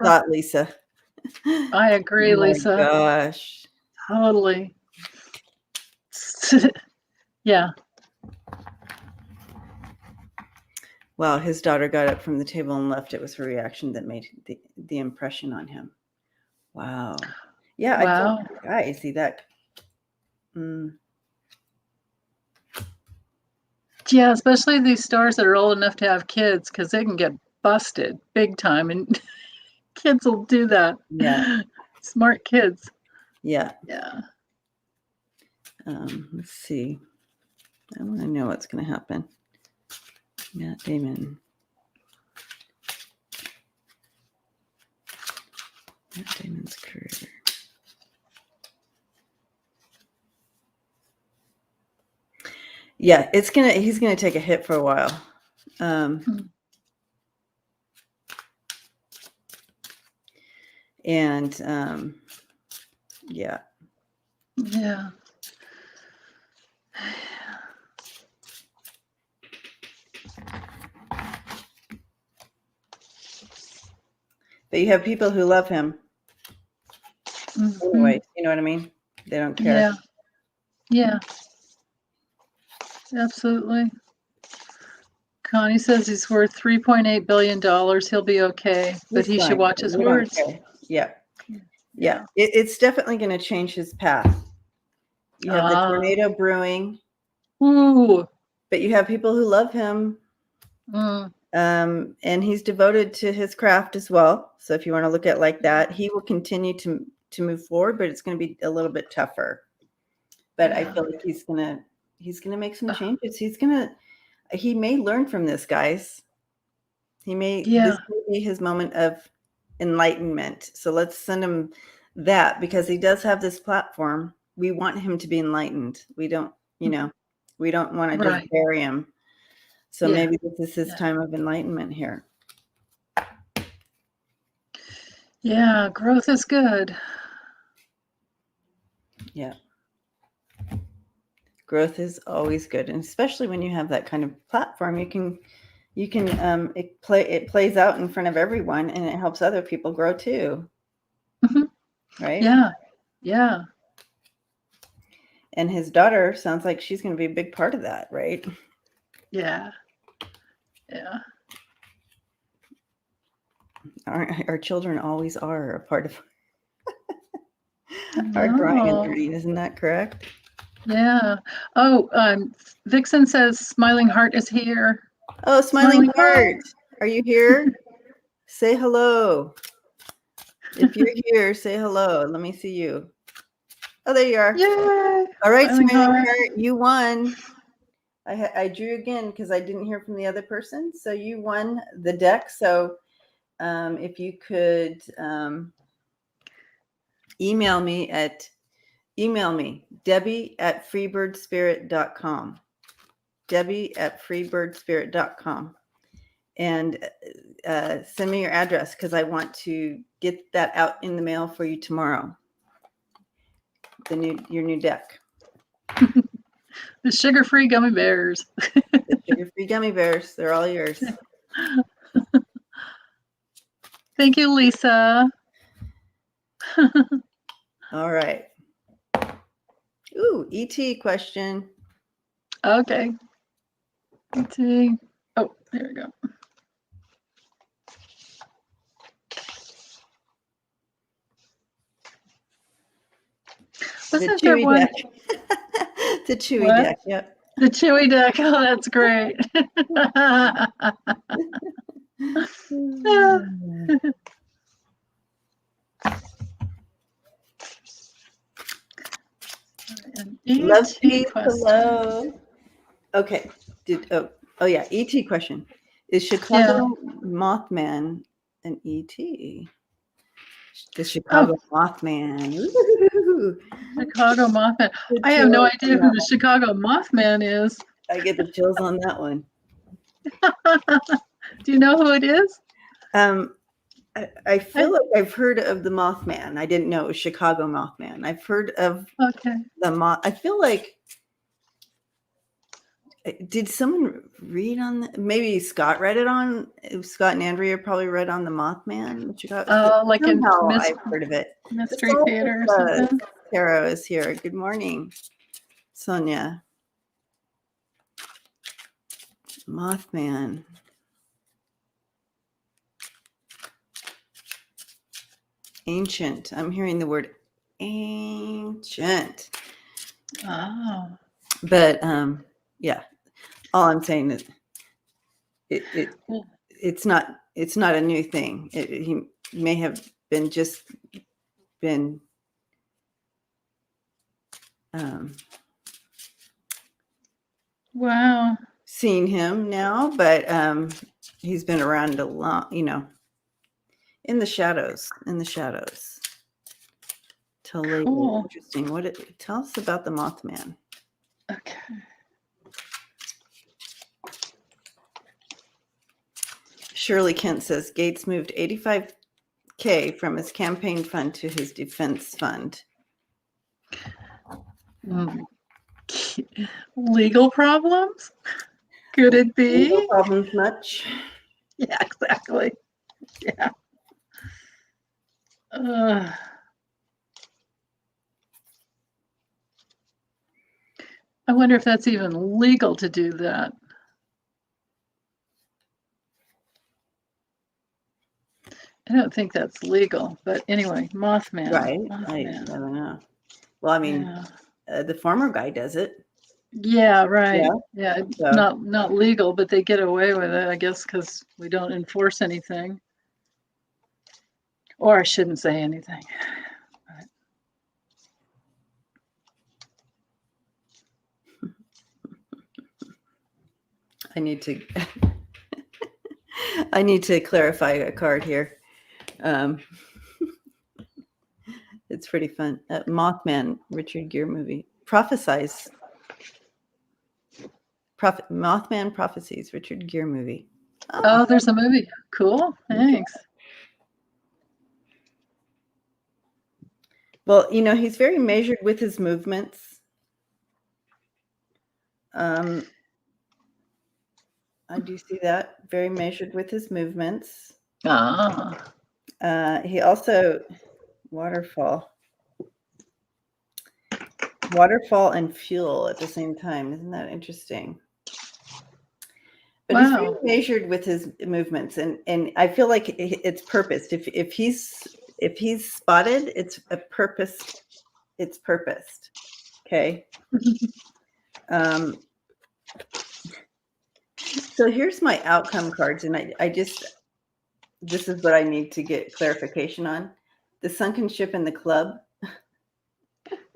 thought, Lisa. I agree, Lisa. Oh my gosh. Totally. Yeah. Well, his daughter got up from the table and left. It was her reaction that made the impression on him. Wow. Yeah. Wow. I see that. Yeah, especially these stars that are old enough to have kids, because they can get busted big time, and kids will do that. Yeah. Smart kids. Yeah. Yeah. Let's see. I want to know what's going to happen. Matt Damon. Matt Damon's career. Yeah, he's gonna take a hit for a while. And yeah. Yeah. But you have people who love him. Anyway, you know what I mean? They don't care. Yeah. Yeah. Absolutely. Connie says he's worth $3.8 billion. He'll be okay, but he should watch his words. Yeah. Yeah. It's definitely going to change his path. You have the tornado brewing. Ooh. But you have people who love him. And he's devoted to his craft as well. So if you want to look at it like that, he will continue to move forward, but it's going to be a little bit tougher. But I feel like he's gonna make some changes. He may learn from this, guys. This may be his moment of enlightenment. So let's send him that, because he does have this platform. We want him to be enlightened. We don't, we don't want to just bury him. So maybe this is his time of enlightenment here. Yeah, growth is good. Yeah. Growth is always good, and especially when you have that kind of platform, it plays out in front of everyone, and it helps other people grow too. Mm-hmm. Right? Yeah. And his daughter sounds like she's going to be a big part of that, right? Yeah. Our children always are a part of our growing, isn't that correct? Yeah. Oh, Vixen says Smiling Heart is here. Oh, Smiling Heart. Are you here? Say hello. If you're here, say hello. Let me see you. Oh, there you are. Yay. All right, Smiling Heart, you won. I drew again because I didn't hear from the other person. So you won the deck. So if you could email me, Debbie@freebirdspirit.com. Debbie@freebirdspirit.com. And send me your address because I want to get that out in the mail for you tomorrow. Your new deck. The sugar-free gummy bears. The sugar-free gummy bears. They're all yours. Thank you, Lisa. All right. Ooh, ET question. Okay. ET. Oh, there we go. The Chewy deck. The Chewy deck, yep. The Chewy deck. Oh, that's great. Love, peace, hello. Okay. Oh yeah, ET question. Is Chicago Mothman an ET? The Chicago Mothman. Ooh. Chicago Mothman. I have no idea who the Chicago Mothman is. I get the chills on that one. Do you know who it is? I feel like I've heard of the Mothman. I didn't know it was Chicago Mothman. I've heard of the Moth. I feel like, did someone read on the, maybe Scott read it on, Scott and Andrea probably read on the Mothman. Chicago. Like in I've heard of it. Mystery Theater or something. Tarot is here. Good morning, Sonja. Mothman. Ancient. I'm hearing the word ancient. Oh. But yeah. All I'm saying is it's not a new thing. He may have been wow. Seeing him now, but he's been around a lot, in the shadows. Till later. Cool. Interesting. Tell us about the Mothman. Okay. Shirley Kent says Gates moved $85,000 from his campaign fund to his defense fund. Legal problems? Could it be? Legal problems much? Yeah, exactly. Yeah. I wonder if that's even legal to do that. I don't think that's legal, but anyway, Mothman. Right. Mothman. I don't know. Well, I mean, the former guy does it. Yeah, right. Yeah, so. not legal, but they get away with it, I guess, because we don't enforce anything. Or I shouldn't say anything. I need to clarify a card here. It's pretty fun. Mothman, Richard Gere movie. Mothman Prophecies, Richard Gere movie. Oh, there's a movie. Cool. Thanks. Well, he's very measured with his movements. I do see that. Very measured with his movements. He also, waterfall and fuel at the same time. Isn't that interesting? But he's very measured with his movements, and I feel like it's purposed. If he's spotted, it's a purpose. It's purposed. Okay. So here's my outcome cards, and this is what I need to get clarification on. The sunken ship and the club.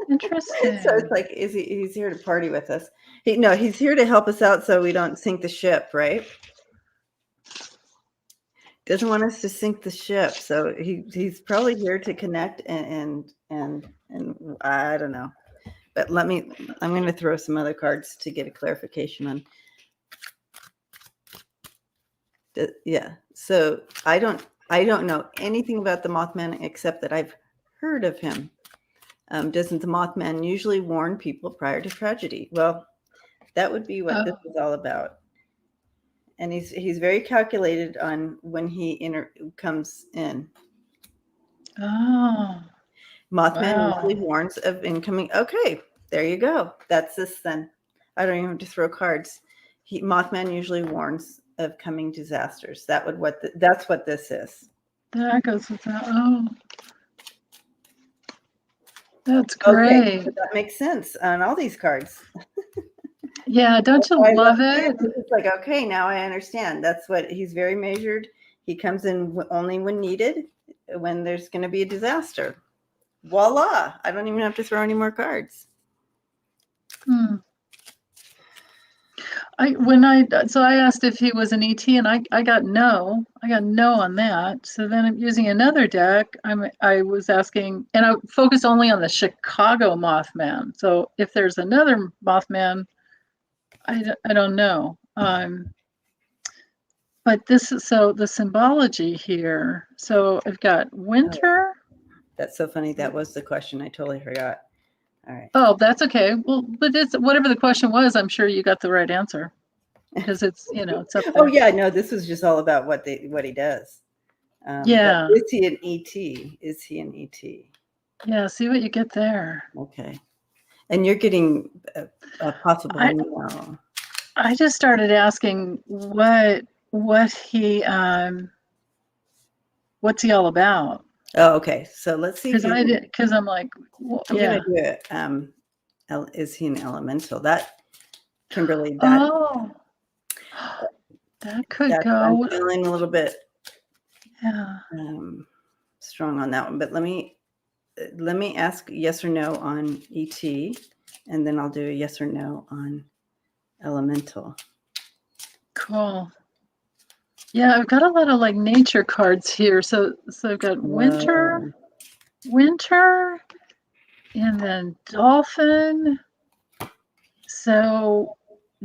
Interesting. So it's like, he's here to party with us? He's here to help us out so we don't sink the ship, right? Doesn't want us to sink the ship, so he's probably here to connect and I don't know. But I'm going to throw some other cards to get a clarification on. Yeah. So I don't know anything about the Mothman except that I've heard of him. Doesn't the Mothman usually warn people prior to tragedy? Well, that would be what this is all about. And he's very calculated on when he comes in. Oh. Mothman usually warns of incoming. Okay, there you go. That's this then. I don't even have to throw cards. Mothman usually warns of coming disasters. That's what this is. That goes with that. Oh. That's great. Okay, so that makes sense on all these cards. Yeah, don't you love it? It's like, okay, now I understand. That's what he's very measured. He comes in only when needed, when there's going to be a disaster. Voila! I don't even have to throw any more cards. I asked if he was an ET, and I got no. I got no on that. So then I'm using another deck. I was asking, and I focused only on the Chicago Mothman. So if there's another Mothman, I don't know. But this is the symbology here. So I've got winter. That's so funny. That was the question. I totally forgot. All right. Oh, that's okay. Well, but it's whatever the question was, I'm sure you got the right answer because it's it's up there. Oh yeah, no, this was just all about what he does. Yeah. Is he an ET? Is he an ET? Yeah. See what you get there. Okay. And you're getting a possible no. I just started asking what he what's he all about? Oh, okay. So let's see. Because I'm like, well, I'm gonna do it. Is he an elemental? That Kimberly. That could go. I'm feeling a little bit strong on that one. But let me ask yes or no on ET, and then I'll do a yes or no on elemental. Cool. Yeah, I've got a lot of like nature cards here. So I've got winter, and then dolphin. So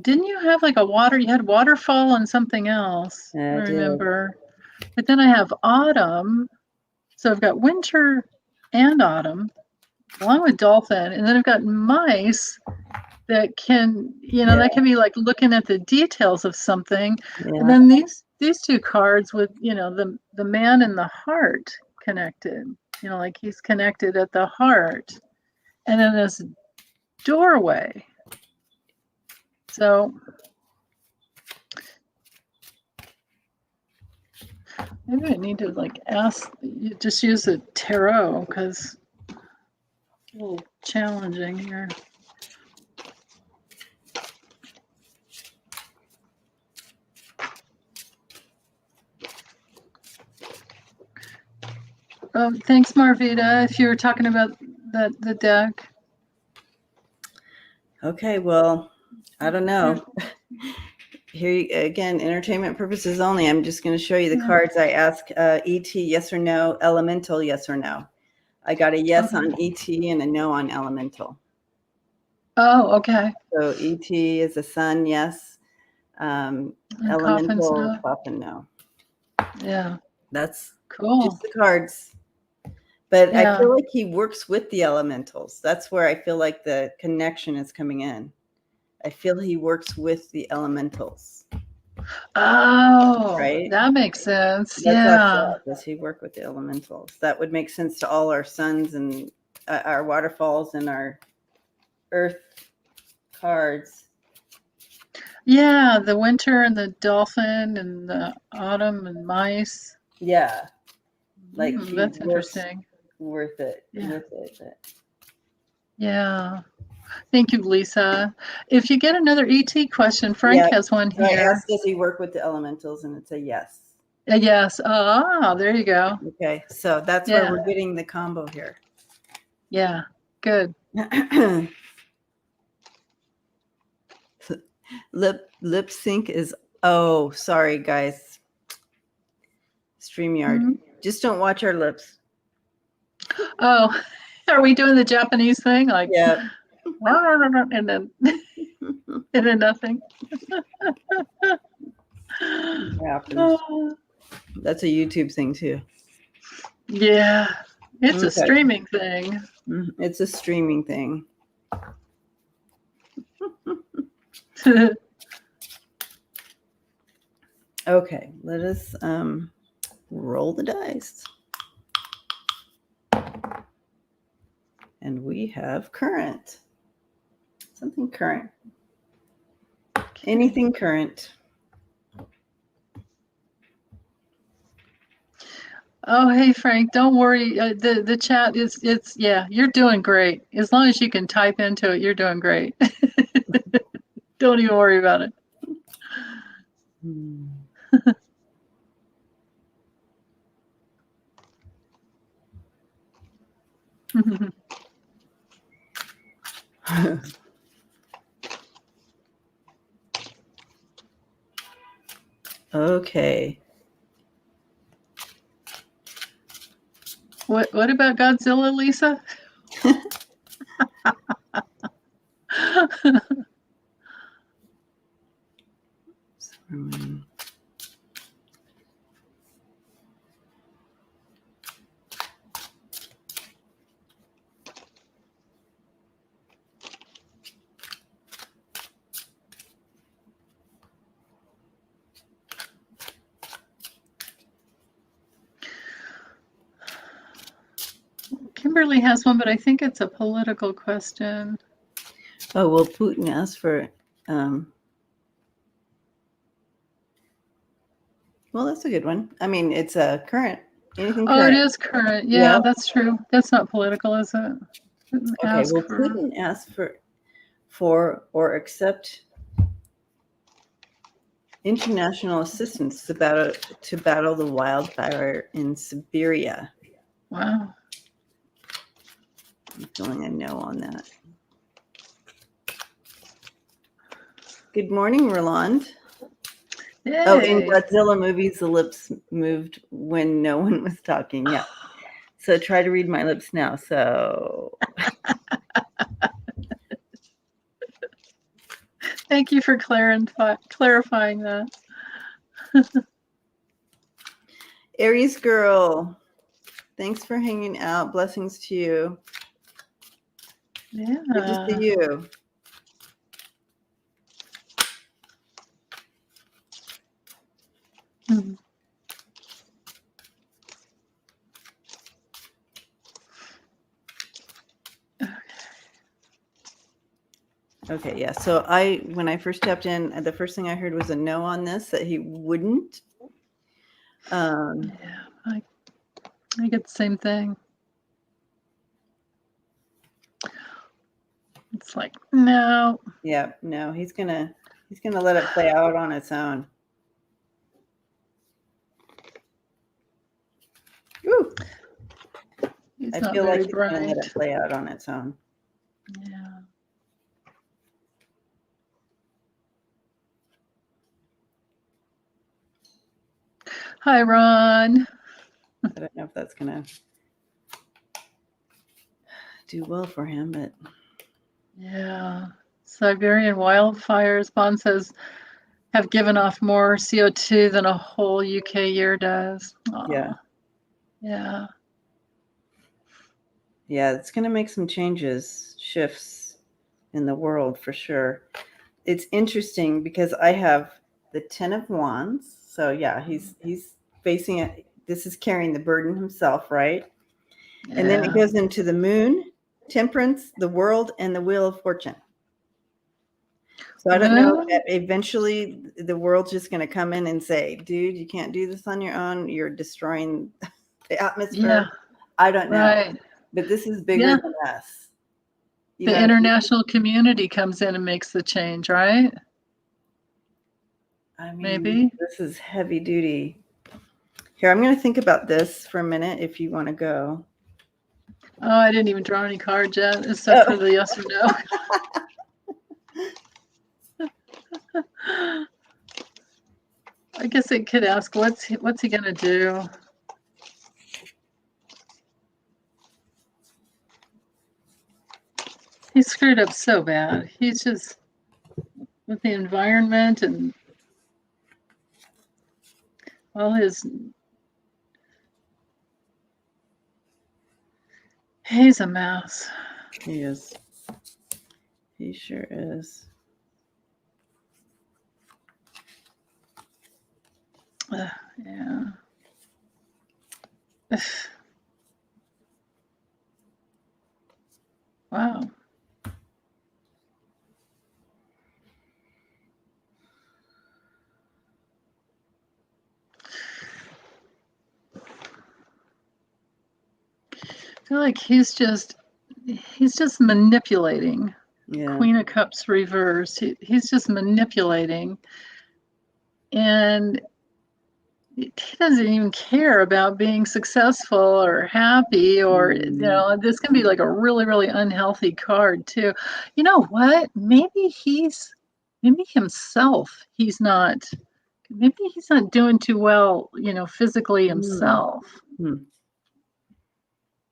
didn't you have like you had waterfall and something else? I remember. But then I have autumn. So I've got winter and autumn along with dolphin. And then I've got mice that can, that can be like looking at the details of something. Yeah. And then these two cards with, the man and the heart connected, like he's connected at the heart. And then this doorway. So maybe I need to like just use a tarot because it's a little challenging here. Thanks, Marvita, if you were talking about the deck. Okay, well, I don't know. Here again, entertainment purposes only. I'm just going to show you the cards. I ask ET yes or no, elemental yes or no. I got a yes on ET and a no on elemental. Oh, okay. So ET is a sun, yes. Elemental, coffin, no. Yeah. That's cool. Just the cards. But I feel like he works with the elementals. That's where I feel like the connection is coming in. I feel he works with the elementals. Oh, right? That makes sense. Does he work with the elementals? That would make sense to all our suns and our waterfalls and our earth cards. Yeah, the winter and the dolphin and the autumn and mice. Yeah. Like that's interesting. Worth it. Yeah. Thank you, Lisa. If you get another ET question, Frank has one here. I asked, does he work with the elementals? And it's a yes. Yes. There you go. Okay. So that's where we're getting the combo here. Yeah. Good. Lip sync is, oh, sorry, guys. StreamYard. Just don't watch our lips. Oh, are we doing the Japanese thing? Like, yeah. and then nothing. That's a YouTube thing too. Yeah, it's a streaming thing. It's a streaming thing. Okay, let us roll the dice. And we have current. Something current. Anything current. Oh, hey, Frank, don't worry. The chat it's you're doing great. As long as you can type into it, you're doing great. Don't even worry about it. Okay. What about Godzilla, Lisa? Kimberly has one, but I think it's a political question. Oh, well, Putin asked for well, that's a good one. I mean, it's a current. Anything current. It is current. Yeah, that's true. That's not political, is it? Okay, well, Putin asked for or accept international assistance to battle the wildfire in Siberia. Wow. I'm feeling a no on that. Good morning, Roland. Yay. Oh, in Godzilla movies, the lips moved when no one was talking. Yeah. So try to read my lips now. So thank you for clarifying that. Aries girl, thanks for hanging out. Blessings to you. Yeah. Good to see you. Okay, yeah. So when I first tapped in, the first thing I heard was a no on this, that he wouldn't. Yeah, I get the same thing. It's like, no. Yeah, no, he's gonna let it play out on its own. Woo. I feel like he's gonna let it play out on its own. Yeah. Hi, Ron. I don't know if that's gonna do well for him, but yeah. Siberian wildfires, Bond says, have given off more CO2 than a whole UK year does. Aww. Yeah. Yeah. Yeah, it's going to make some shifts in the world for sure. It's interesting because I have the 10 of Wands. So yeah, he's facing it. This is carrying the burden himself, right? Yeah. And then it goes into the Moon, Temperance, the World, and the Wheel of Fortune. So I don't know if eventually the world's just going to come in and say, dude, you can't do this on your own. You're destroying the atmosphere. Yeah. I don't know. Right. But this is bigger than us. The international community comes in and makes the change, right? I mean, maybe this is heavy duty. Here, I'm going to think about this for a minute if you want to go. Oh, I didn't even draw any cards yet, except for the yes or no. I guess it could ask, what's he going to do? He's screwed up so bad. He's just with the environment and all his. He's a mess. He is. He sure is. Yeah. Wow. I feel like he's just manipulating. Yeah. Queen of Cups reversed. He's just manipulating. And he doesn't even care about being successful or happy or, this can be like a really, really unhealthy card too. You know what? Maybe himself, maybe he's not doing too well, physically himself.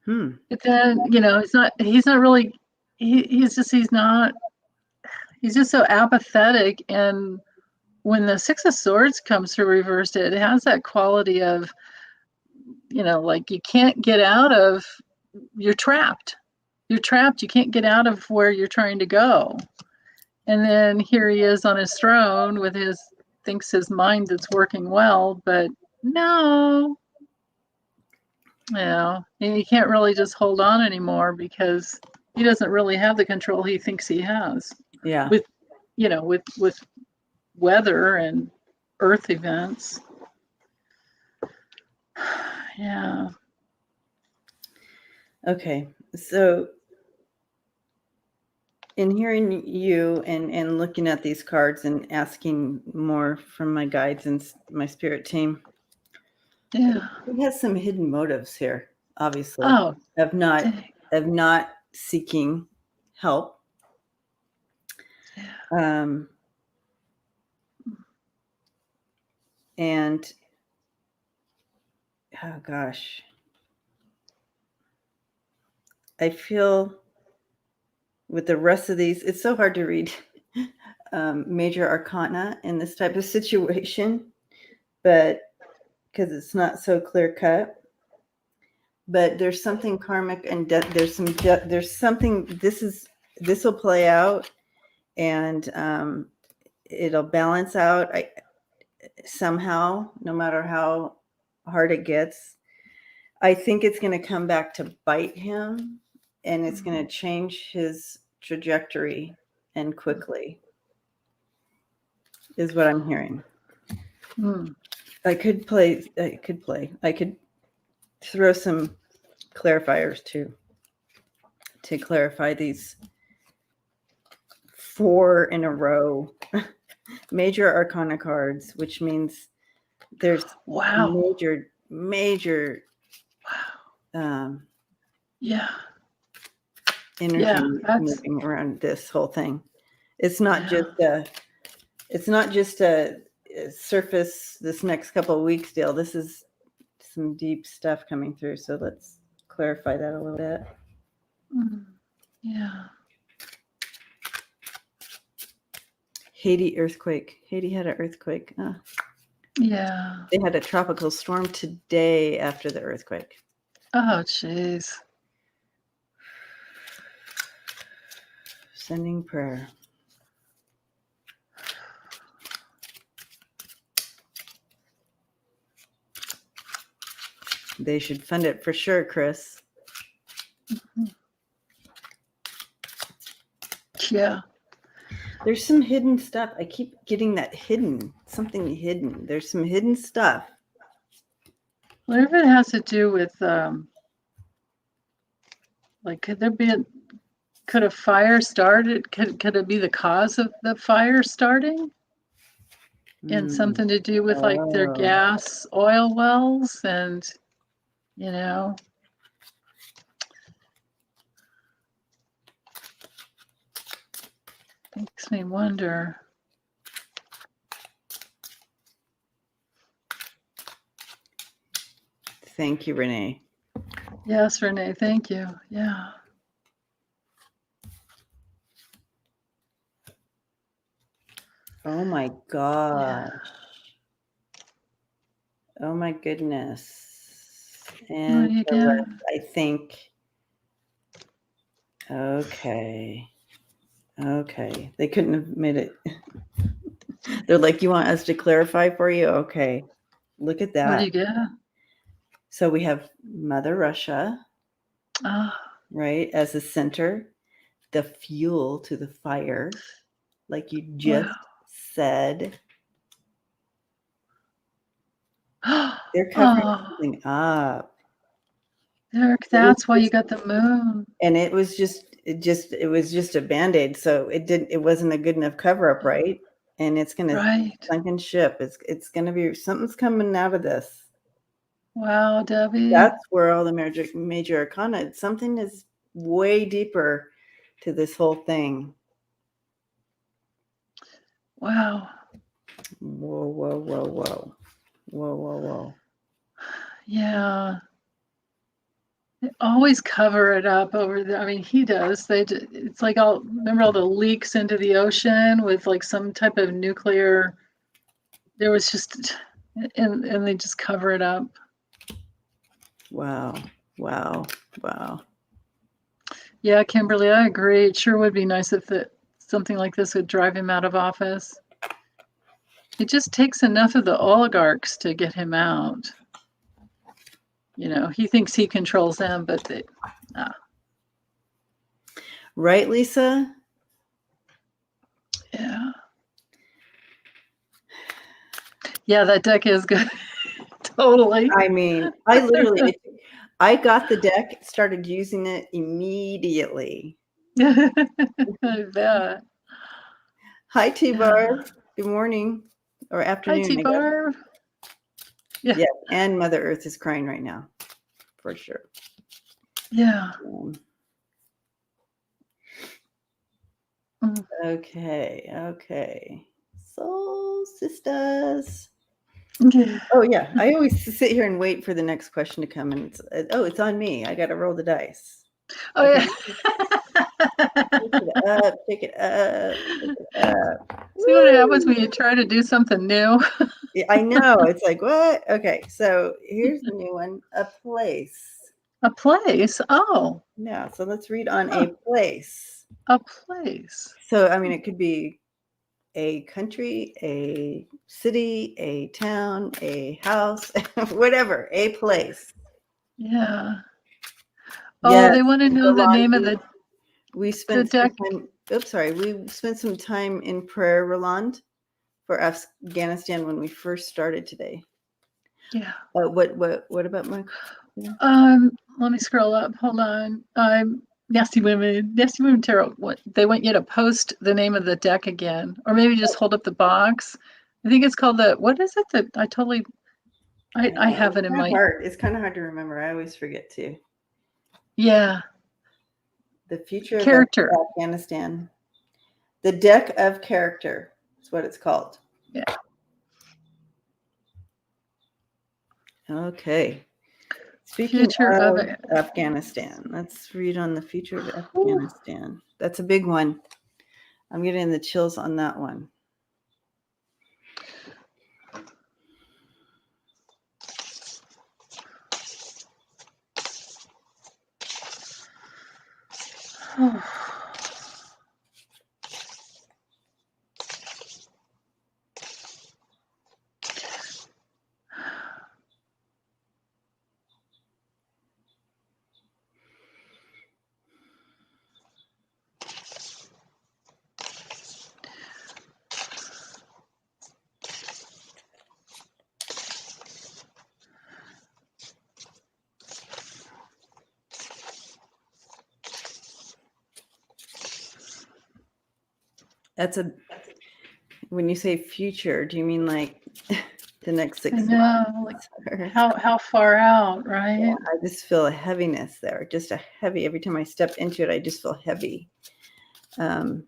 But then, he's not really, he's just so apathetic. And when the Six of Swords comes through reversed, it has that quality of, like you can't get out of, you're trapped. You can't get out of where you're trying to go. And then here he is on his throne with thinks his mind that's working well, but no. And he can't really just hold on anymore because he doesn't really have the control he thinks he has. Yeah. With weather and earth events. Yeah. Okay. So in hearing you and looking at these cards and asking more from my guides and my spirit team. Yeah. He has some hidden motives here, obviously. Of not seeking help. Yeah. And oh gosh. I feel with the rest of these, it's so hard to read major arcana in this type of situation, but because it's not so clear cut. But there's something karmic and there's something. This will play out, and it'll balance out somehow, no matter how hard it gets. I think it's going to come back to bite him, and it's going to change his trajectory, and quickly is what I'm hearing. I could throw some clarifiers too to clarify these 4 in a row major arcana cards, which means there's major energy moving around this whole thing. It's not just a surface this next couple of weeks deal. This is some deep stuff coming through. So let's clarify that a little bit. Yeah. Haiti earthquake. Haiti had an earthquake. Yeah. They had a tropical storm today after the earthquake. Oh, jeez. Sending prayer. They should fund it for sure, Chris. Yeah. There's some hidden stuff. I keep getting that hidden, something hidden. There's some hidden stuff. What if it has to do with, like, could a fire start? Could it be the cause of the fire starting? And something to do with like their gas, oil wells, and makes me wonder. Thank you, Renee. Yes, Renee, thank you. Yeah. Oh my gosh. Oh my goodness. And I think, okay. They couldn't have made it. They're like, you want us to clarify for you? Okay. Look at that. What do you get? So we have Mother Russia, right, as the center, the fuel to the fire, like you just said. They're covering something up. That's why you got the moon. And it was just a Band-Aid. So it wasn't a good enough cover up, right? And it's gonna sunken ship. It's gonna be something's coming out of this. Wow, Debbie. That's where all the major arcana, something is way deeper to this whole thing. Wow. Whoa. Yeah. They always cover it up over there. I mean, he does. It's like remember all the leaks into the ocean with like some type of nuclear. There was just, and they just cover it up. Wow. Yeah, Kimberly, I agree. It sure would be nice if something like this would drive him out of office. It just takes enough of the oligarchs to get him out. He thinks he controls them, but they. Right, Lisa? Yeah. Yeah, that deck is good. Totally. I mean, I got the deck, started using it immediately. I bet. Hi, T-Bar. Good morning or afternoon. Hi, T-Bar. Yeah, and Mother Earth is crying right now, for sure. Yeah. Okay. Soul sisters. Okay. Oh yeah, I always sit here and wait for the next question to come, and it's on me. I got to roll the dice. Oh yeah. Pick it up. See what happens when you try to do something new. Yeah, I know. It's like, what? Okay, so here's the new one. A place. A place? Oh. Yeah, so let's read on a place. A place. So, I mean, it could be a country, a city, a town, a house, whatever, a place. Yeah. Oh, they want to know the name of the We spent some time, we spent some time in prayer, Roland, for Afghanistan when we first started today. Yeah. What about my? Let me scroll up. Hold on. Nasty Women Tarot. They want you to post the name of the deck again, or maybe just hold up the box. I think it's called what is it that I have it in my heart. It's kind of hard to remember. I always forget too. Yeah. The future character of Afghanistan. The deck of character is what it's called. Yeah. Okay. Speaking of Afghanistan, let's read on the future of Afghanistan. That's a big one. I'm getting the chills on that one. when you say future, do you mean like the next 6 months? Like how far out, right? Yeah, I just feel a heaviness there, just a heavy. Every time I step into it, I just feel heavy. And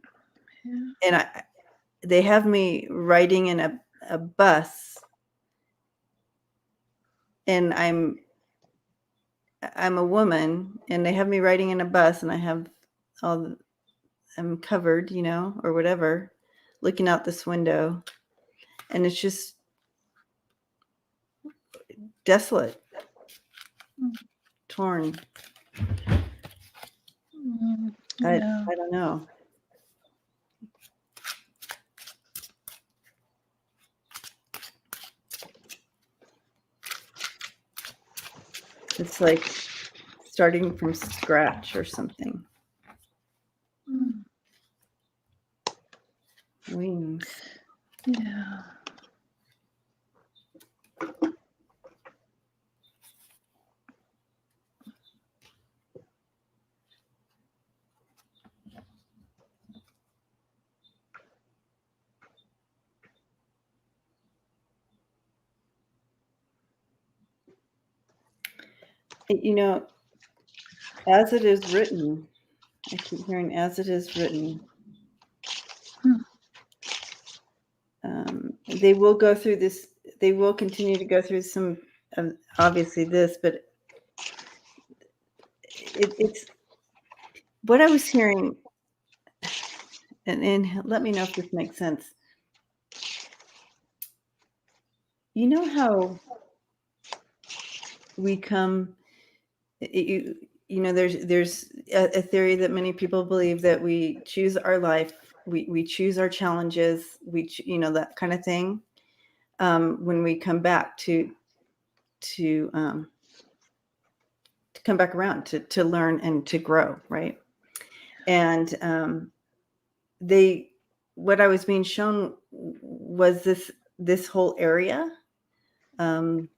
they have me riding in a bus, and I'm a woman, and they have me riding in a bus, and I'm covered, or whatever, looking out this window, and it's just desolate, torn. I don't know. It's like starting from scratch or something. Wings. Yeah. As it is written, I keep hearing as it is written. They will go through this. They will continue to go through some, obviously this, but it's what I was hearing. And let me know if this makes sense. You know how we come, there's a theory that many people believe that we choose our life, we choose our challenges, that kind of thing. When we come back to come back around to learn and to grow, right? And what I was being shown was this whole area in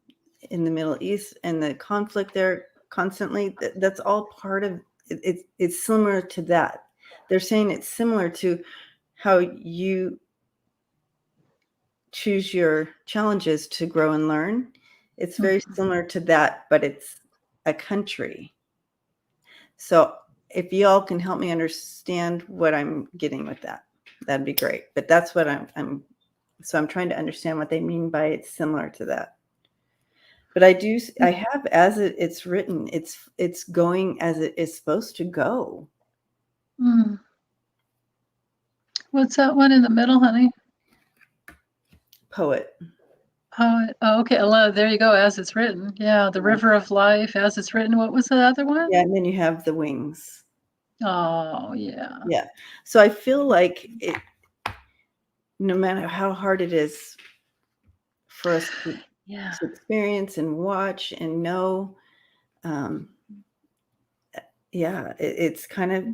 the Middle East, and the conflict there constantly, that's all part of it. It's similar to that. They're saying it's similar to how you choose your challenges to grow and learn. It's very similar to that, but it's a country. So if y'all can help me understand what I'm getting with that, that'd be great. But that's what I'm trying to understand what they mean by it's similar to that. But I have as it's written, it's going as it is supposed to go. What's that one in the middle, honey? Poet. Oh, okay. Hello, there you go. As it's written. Yeah, the river of life, as it's written. What was the other one? Yeah, and then you have the wings. Oh, yeah. Yeah. So I feel like no matter how hard it is for us to experience and watch and know, it's kind of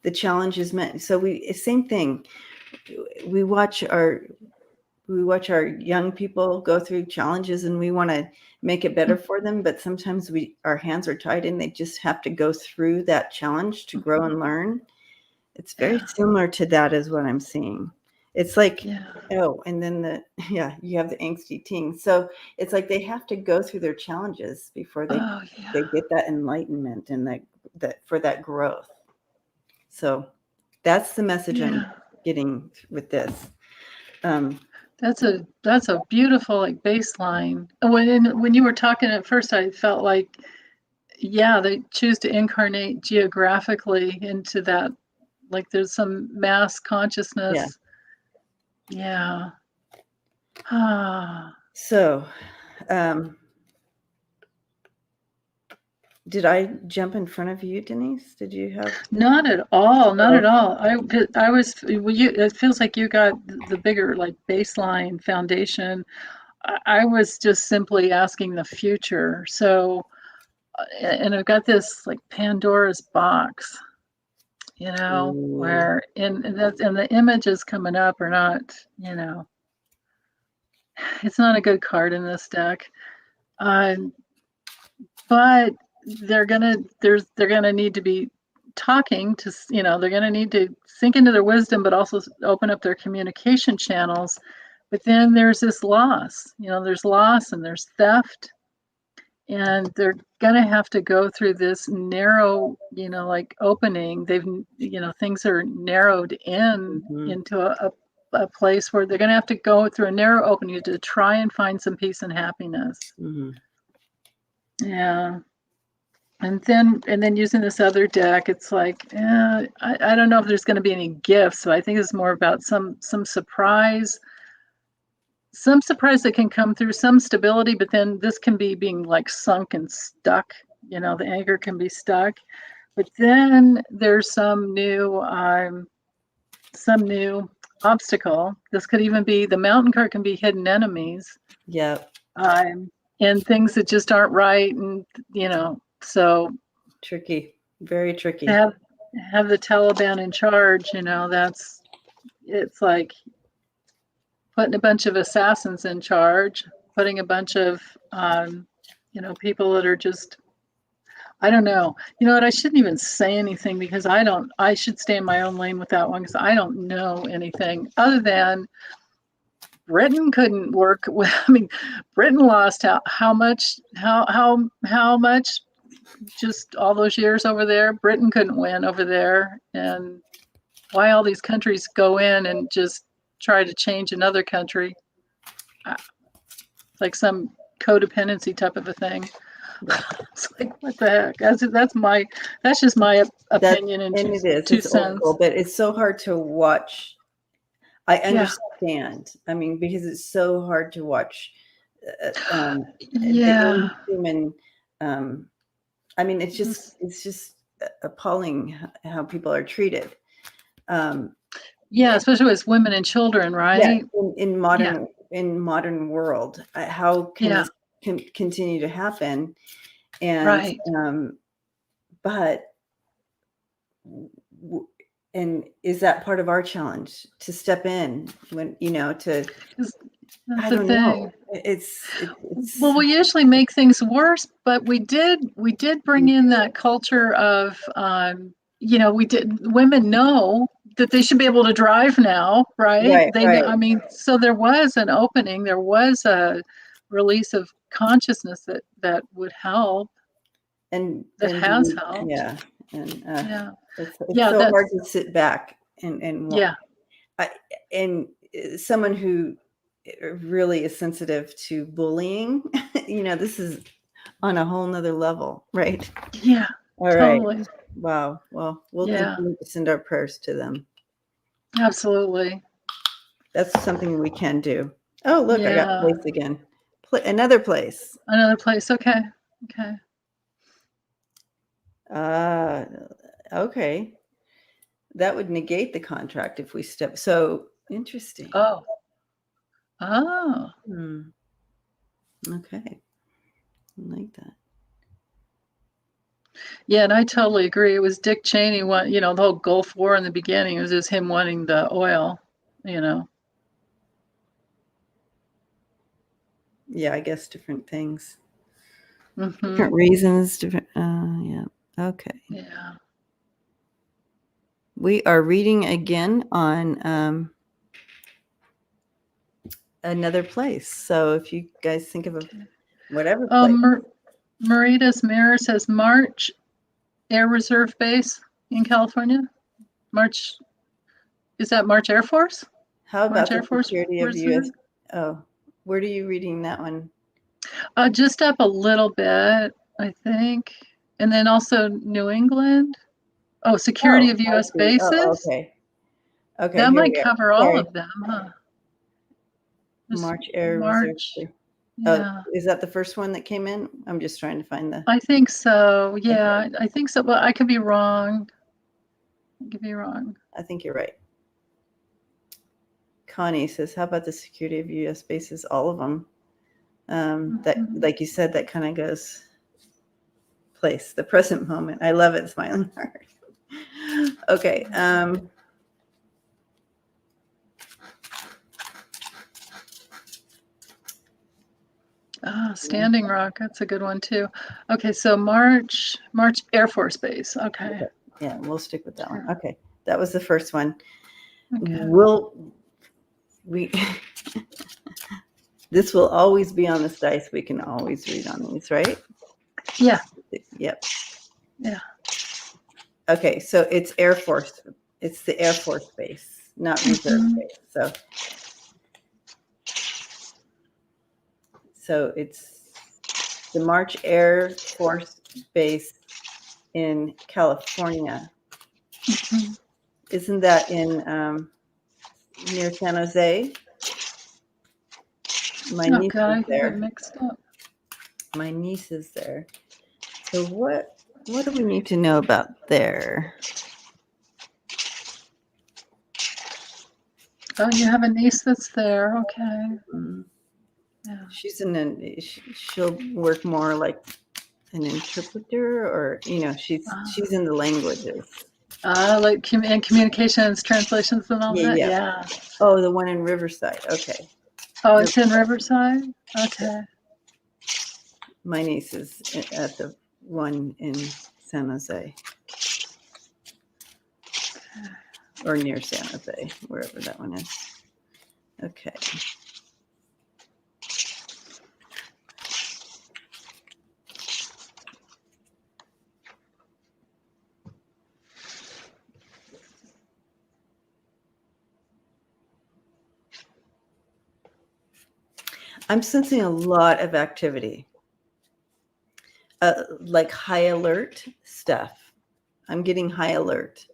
the challenge is meant. So same thing. We watch our young people go through challenges, and we want to make it better for them. But sometimes our hands are tied, and they just have to go through that challenge to grow and learn. It's very similar to that is what I'm seeing. It's like, and then you have the angsty teen. So it's like they have to go through their challenges before they get that enlightenment and that for that growth. So that's the message I'm getting with this. That's a beautiful baseline. When you were talking at first, I felt like, they choose to incarnate geographically into that. Like there's some mass consciousness. Yeah. So, did I jump in front of you, Denise? Did you have? Not at all. Not at all. I was. It feels like you got the bigger baseline foundation. I was just simply asking the future. So, and I've got this Pandora's box. Where and the images coming up are not. It's not a good card in this deck. But they're gonna need to be talking to, they're going to need to sink into their wisdom, but also open up their communication channels. But then there's this loss, there's loss and there's theft. And they're going to have to go through this narrow, like opening. They've, things are narrowed into a place where they're going to have to go through a narrow opening to try and find some peace and happiness. Yeah. And then using this other deck, it's like, I don't know if there's going to be any gifts. So I think it's more about some surprise. Some surprise that can come through, some stability, but then this can be being like sunk and stuck. The anchor can be stuck. But then there's some new obstacle. This could even be, the mountain card can be hidden enemies. Yep. And things that just aren't right, and so tricky, very tricky. Have the Taliban in charge. It's like putting a bunch of assassins in charge, putting a bunch of, people that are just, I don't know. You know what? I shouldn't even say anything because I should stay in my own lane with that one because I don't know anything other than Britain couldn't work with, Britain lost how much just all those years over there. Britain couldn't win over there. And why all these countries go in and just try to change another country, like some codependency type of a thing. It's like, what the heck? That's just my opinion. And it is. It's awful, but it's so hard to watch. I understand. Because it's so hard to watch. The human. It's just appalling how people are treated. Especially with women and children, right? Yeah, in modern world, how can this continue to happen? And but and is that part of our challenge to step in when to? I don't know. It's well, we usually make things worse, but we did bring in that culture of women know that they should be able to drive now, right? So there was an opening, there was a release of consciousness that would help, and that has helped. It's so hard to sit back and someone who really is sensitive to bullying, this is on a whole nother level, right? Yeah. All totally. Right. Wow. Well, we'll continue to send our prayers to them. Absolutely. That's something we can do. Oh, look, I got place again. Another place. Another place. Okay. Okay. Okay. That would negate the contract if we step. So interesting. Oh. Okay. I like that. Yeah, and I totally agree. It was Dick Cheney, the whole Gulf War in the beginning. It was just him wanting the oil, Yeah, I guess different things. Mm-hmm. Different reasons. Different. Yeah. Okay. Yeah. We are reading again on another place. So if you guys think of whatever place. Marita's Mirror says March Air Reserve Base in California. March, is that March Air Force? How about the security of the U.S.? Oh, where are you reading that one? Just up a little bit, I think. And then also New England. Oh, security of U.S. bases. Oh, okay. Okay. That might cover all of them, huh? March Air Reserve. Yeah. Oh, is that the first one that came in? I'm just trying to find the. I think so. Yeah, I think so. But I could be wrong. I think you're right. Connie says, "How about the security of U.S. bases? All of them." That, like you said, that kind of goes place, the present moment. I love it, smiling heart. Okay. Standing Rock. That's a good one too. Okay, so March Air Force Base. Okay. Yeah, we'll stick with that one. Okay, that was the first one. Okay. This will always be on this dice. We can always read on these, right? Yeah. Yep. Yeah. Okay, so it's Air Force. It's the Air Force Base, not Reserve Base. So it's the March Air Force Base in California. Isn't that in near San Jose? My niece is there. Mixed up. My niece is there. So what do we need to know about there? Oh, you have a niece that's there. Okay. Yeah. She'll work more like an interpreter, or she's in the languages. Like and communications, translations, and all that. Yeah. Oh, the one in Riverside. Okay. Oh, it's in Riverside. Okay. My niece is at the one in San Jose, or near San Jose, wherever that one is. Okay. I'm sensing a lot of activity, like high alert stuff. I'm getting high alert,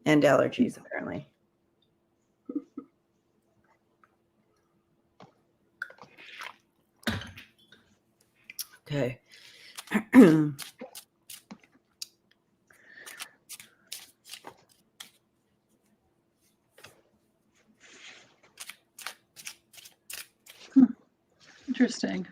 and allergies apparently. Okay. Interesting.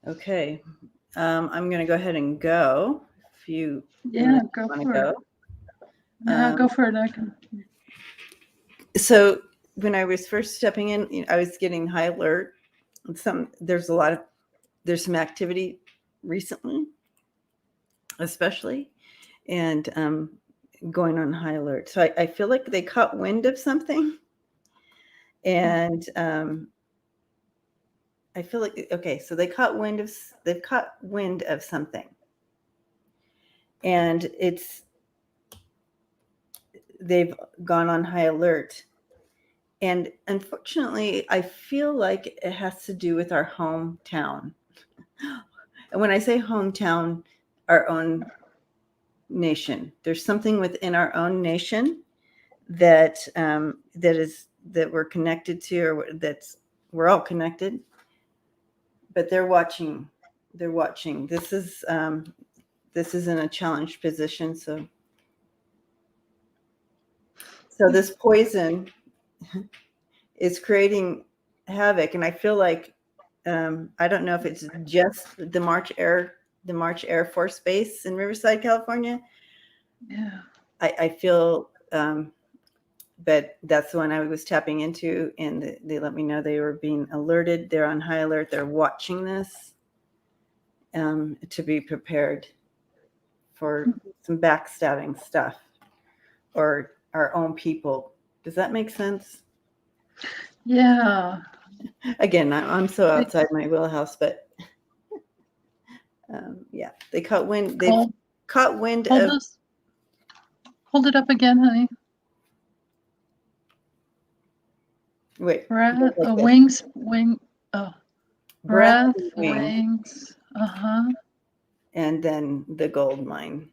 Okay. I'm going to go ahead and go. If you go want to for go. it. Yeah, go for it. I can. So when I was first stepping in, I was getting high alert. There's some activity recently, especially, and going on high alert. So I feel like they caught wind of something, and I feel like, okay, so they've caught wind of something, and they've gone on high alert. And unfortunately, I feel like it has to do with our hometown. And when I say hometown, our own nation, there's something within our own nation that we're connected to, or we're all connected. But they're watching. This isn't a challenged position. So this poison is creating havoc, and I feel like I don't know if it's just the March Air Force Base in Riverside, California. Yeah, I feel, but that's the one I was tapping into, and they let me know they were being alerted. They're on high alert. They're watching this to be prepared for some backstabbing stuff, or our own people. Does that make sense? Yeah. Again, I'm so outside my wheelhouse, but yeah, they caught wind. They've caught wind of. Hold it up again, honey. Wait. Breath, like wings, wing. Oh, breath, wing. wings. And then the gold mine.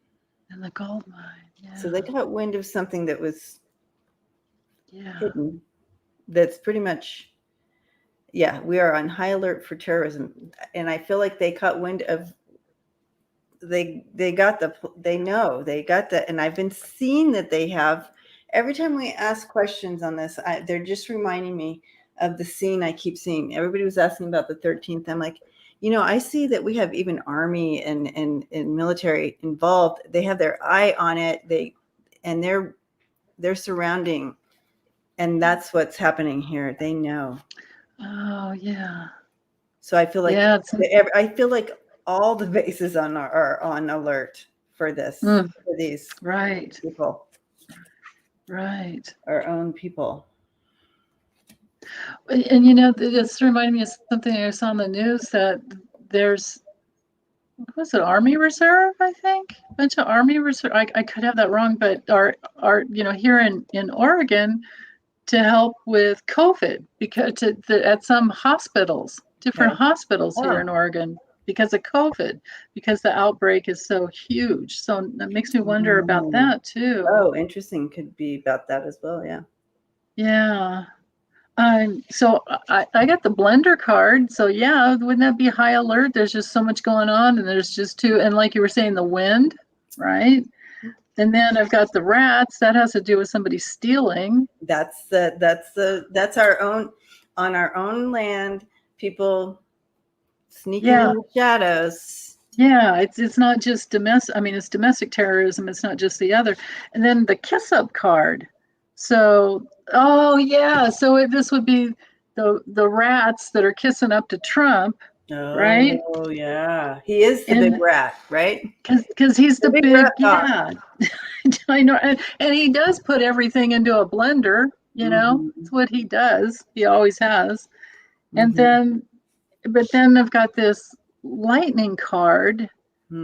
And the gold mine. Yeah. So they caught wind of something that was hidden. that's pretty much, yeah, we are on high alert for terrorism. And I feel like they caught wind of, they got that. And I've been seeing that they have, every time we ask questions on this, they're just reminding me of the scene I keep seeing. Everybody was asking about the 13th. I'm like, I see that we have even army and military involved. They have their eye on it. They're surrounding, and that's what's happening here. They know. Oh yeah. So I feel like all the bases are on alert for this, for these people. Right. Our own people. And this reminded me of something I saw on the news, that there's, what was it, Army Reserve, I think? A bunch of Army Reserve. I could have that wrong, but are here in Oregon to help with COVID, because at some hospitals, different hospitals here in Oregon, because of COVID, because the outbreak is so huge. So that makes me wonder about that too. Oh, interesting. Could be about that as well. Yeah. Yeah. So I got the blender card. So yeah, wouldn't that be high alert? There's just so much going on, and there's just and like you were saying, the wind, right? And then I've got the rats. That has to do with somebody stealing. That's our own, on our own land, people sneaking in the shadows. Yeah, it's not just domestic. I mean, it's domestic terrorism. It's not just the other. And then the kiss up card. So, so this would be the rats that are kissing up to Trump, right? Oh yeah, he is the big rat, right? Because he's the big yeah. I know, and he does put everything into a blender. It's what he does. He always has. And then, but then I've got this lightning card.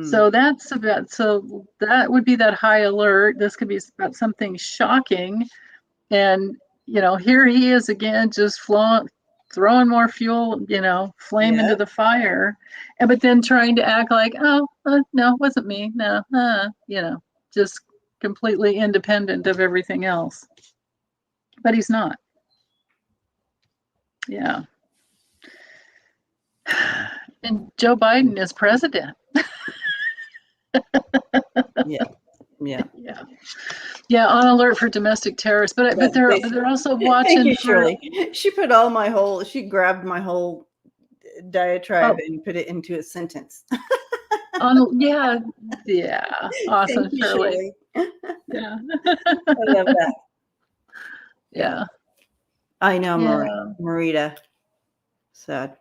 So that would be that high alert. This could be about something shocking. And, here he is again, just throwing more fuel, flame into the fire. But then trying to act like, no, it wasn't me. No, just completely independent of everything else. But he's not. Yeah. And Joe Biden is president. Yeah, on alert for domestic terrorists, but they're also watching. Thank you, Shirley. She grabbed my whole diatribe and put it into a sentence. Awesome, Thank you, Shirley. Yeah, I love that. Yeah, I know, Marita. Sad.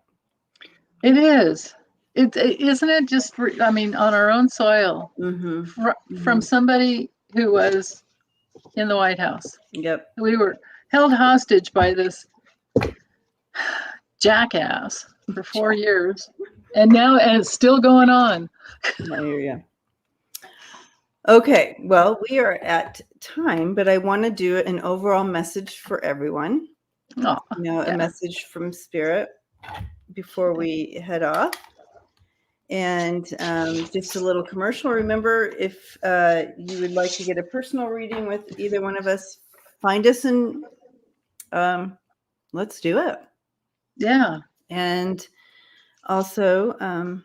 It is. Isn't it just? I mean, on our own soil, from somebody who was in the White House. Yep. We were held hostage by this jackass for 4 years, and it's still going on. I hear you. Okay, well, we are at time, but I want to do an overall message for everyone. A message from Spirit before we head off. And just a little commercial. Remember, if you would like to get a personal reading with either one of us, find us and let's do it. Yeah. And also,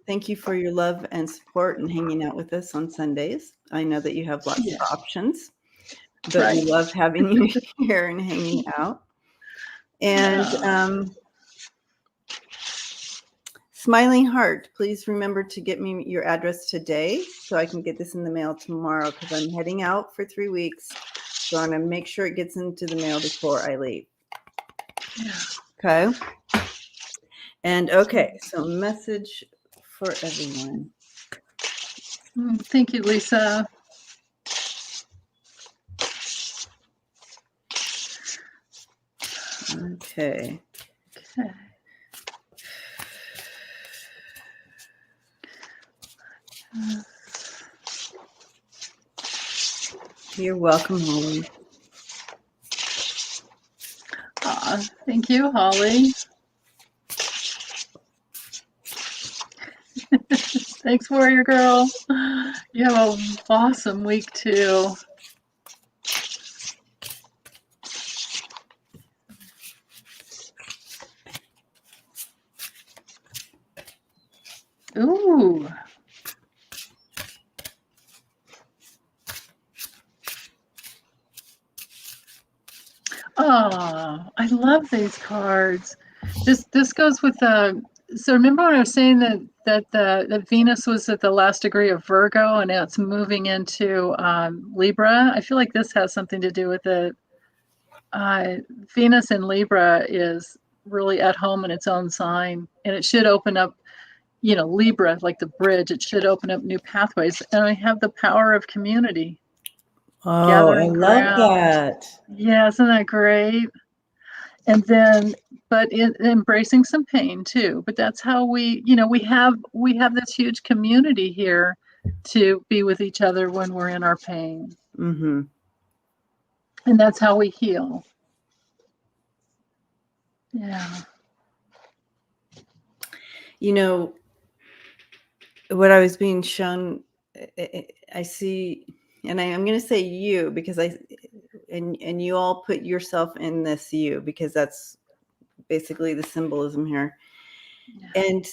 thank you for your love and support and hanging out with us on Sundays. I know that you have lots of options, but we love having you here and hanging out. And Smiling Heart, please remember to get me your address today so I can get this in the mail tomorrow, because I'm heading out for 3 weeks. So I'm going to make sure it gets into the mail before I leave. Yeah. Okay. And so message for everyone. Thank you, Lisa. Okay. You're welcome, Holly. Thank you, Holly. Thanks, Warrior Girl. You have an awesome week too. Ooh. Oh, I love these cards. This goes with so remember when I was saying that Venus was at the last degree of Virgo and now it's moving into Libra. I feel like this has something to do with it. Venus in Libra is really at home in its own sign, and it should open up, Libra, like the bridge, it should open up new pathways. And I have the power of community. Oh, Gathering I love ground. that. Yeah, isn't that great? And then, but embracing some pain too. But that's how we have this huge community here to be with each other when we're in our pain. Mm-hmm. And that's how we heal. Yeah. What I was being shown, I see, and I'm going to say you because and you all put yourself in this you because that's basically the symbolism here. Yeah. And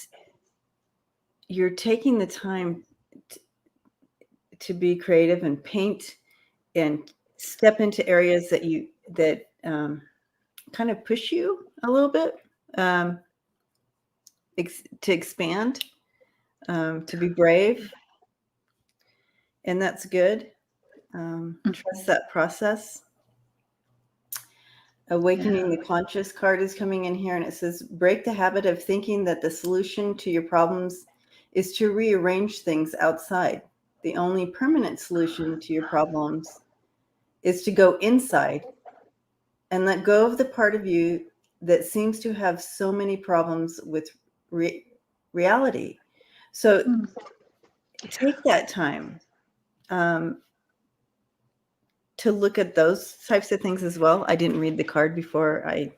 you're taking the time to be creative and paint and step into areas that kind of push you a little bit to expand, to be brave. And that's good. Trust that process. Awakening the Conscious card is coming in here, and it says, break the habit of thinking that the solution to your problems is to rearrange things outside. The only permanent solution to your problems is to go inside and let go of the part of you that seems to have so many problems with reality. So take that time to look at those types of things as well. I didn't read the card before I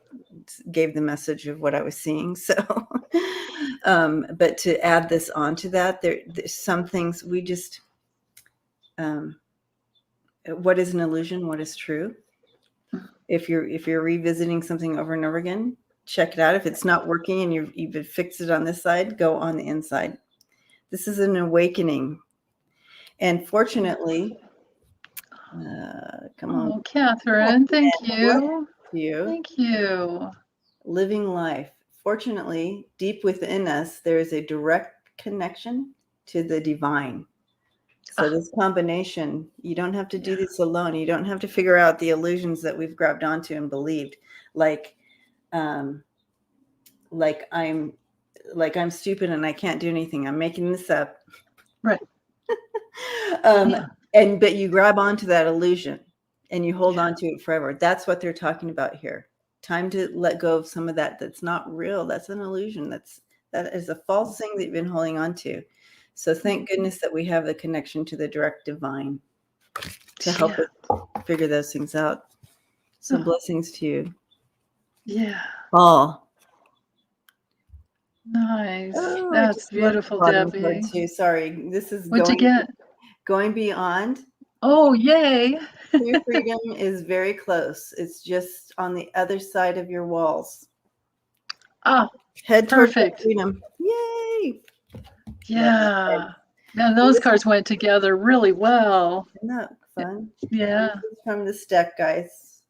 gave the message of what I was seeing. So, but to add this on to that, there's some things we just, what is an illusion? What is true? If you're revisiting something over and over again, check it out. If it's not working and you've fixed it on this side, go on the inside. This is an awakening. And fortunately, come on. Oh, Catherine, thank you. Thank you. Living life. Fortunately, deep within us, there is a direct connection to the divine. So this combination, you don't have to do this alone. You don't have to figure out the illusions that we've grabbed onto and believed, like I'm stupid and I can't do anything. I'm making this up. Right. But you grab onto that illusion and you hold on to it forever. That's what they're talking about here. Time to let go of some of that. That's not real. That's an illusion. That is a false thing that you've been holding on to. So thank goodness that we have the connection to the direct divine to help us figure those things out. So blessings to you. Yeah. All. Nice. That's beautiful, Debbie. Too. Sorry. This is What'd you get? Going beyond. Oh, yay. True freedom is very close. It's just on the other side of your walls. Oh, head perfect. Towards freedom. Yay. Yeah. Now those cards went together really well. Isn't that fun? Yeah. This is from this deck, guys.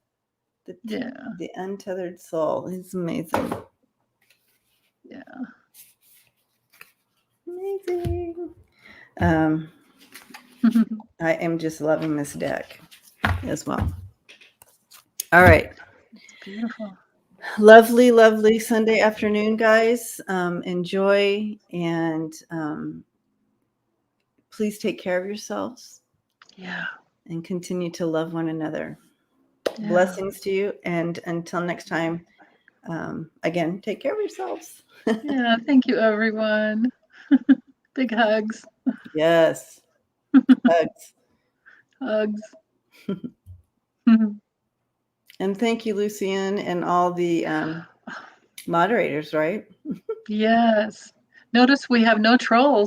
The Untethered Soul. It's amazing. Yeah. Amazing. I am just loving this deck as well. All right. Beautiful. Lovely, lovely Sunday afternoon, guys. Enjoy and please take care of yourselves. Yeah. And continue to love one another. Yeah. Blessings to you. And until next time, again, take care of yourselves. Yeah. Thank you, everyone. Big hugs. Yes. Hugs. Hugs. And thank you, Lucienne, and all the moderators, right? Yes. Notice we have no trolls.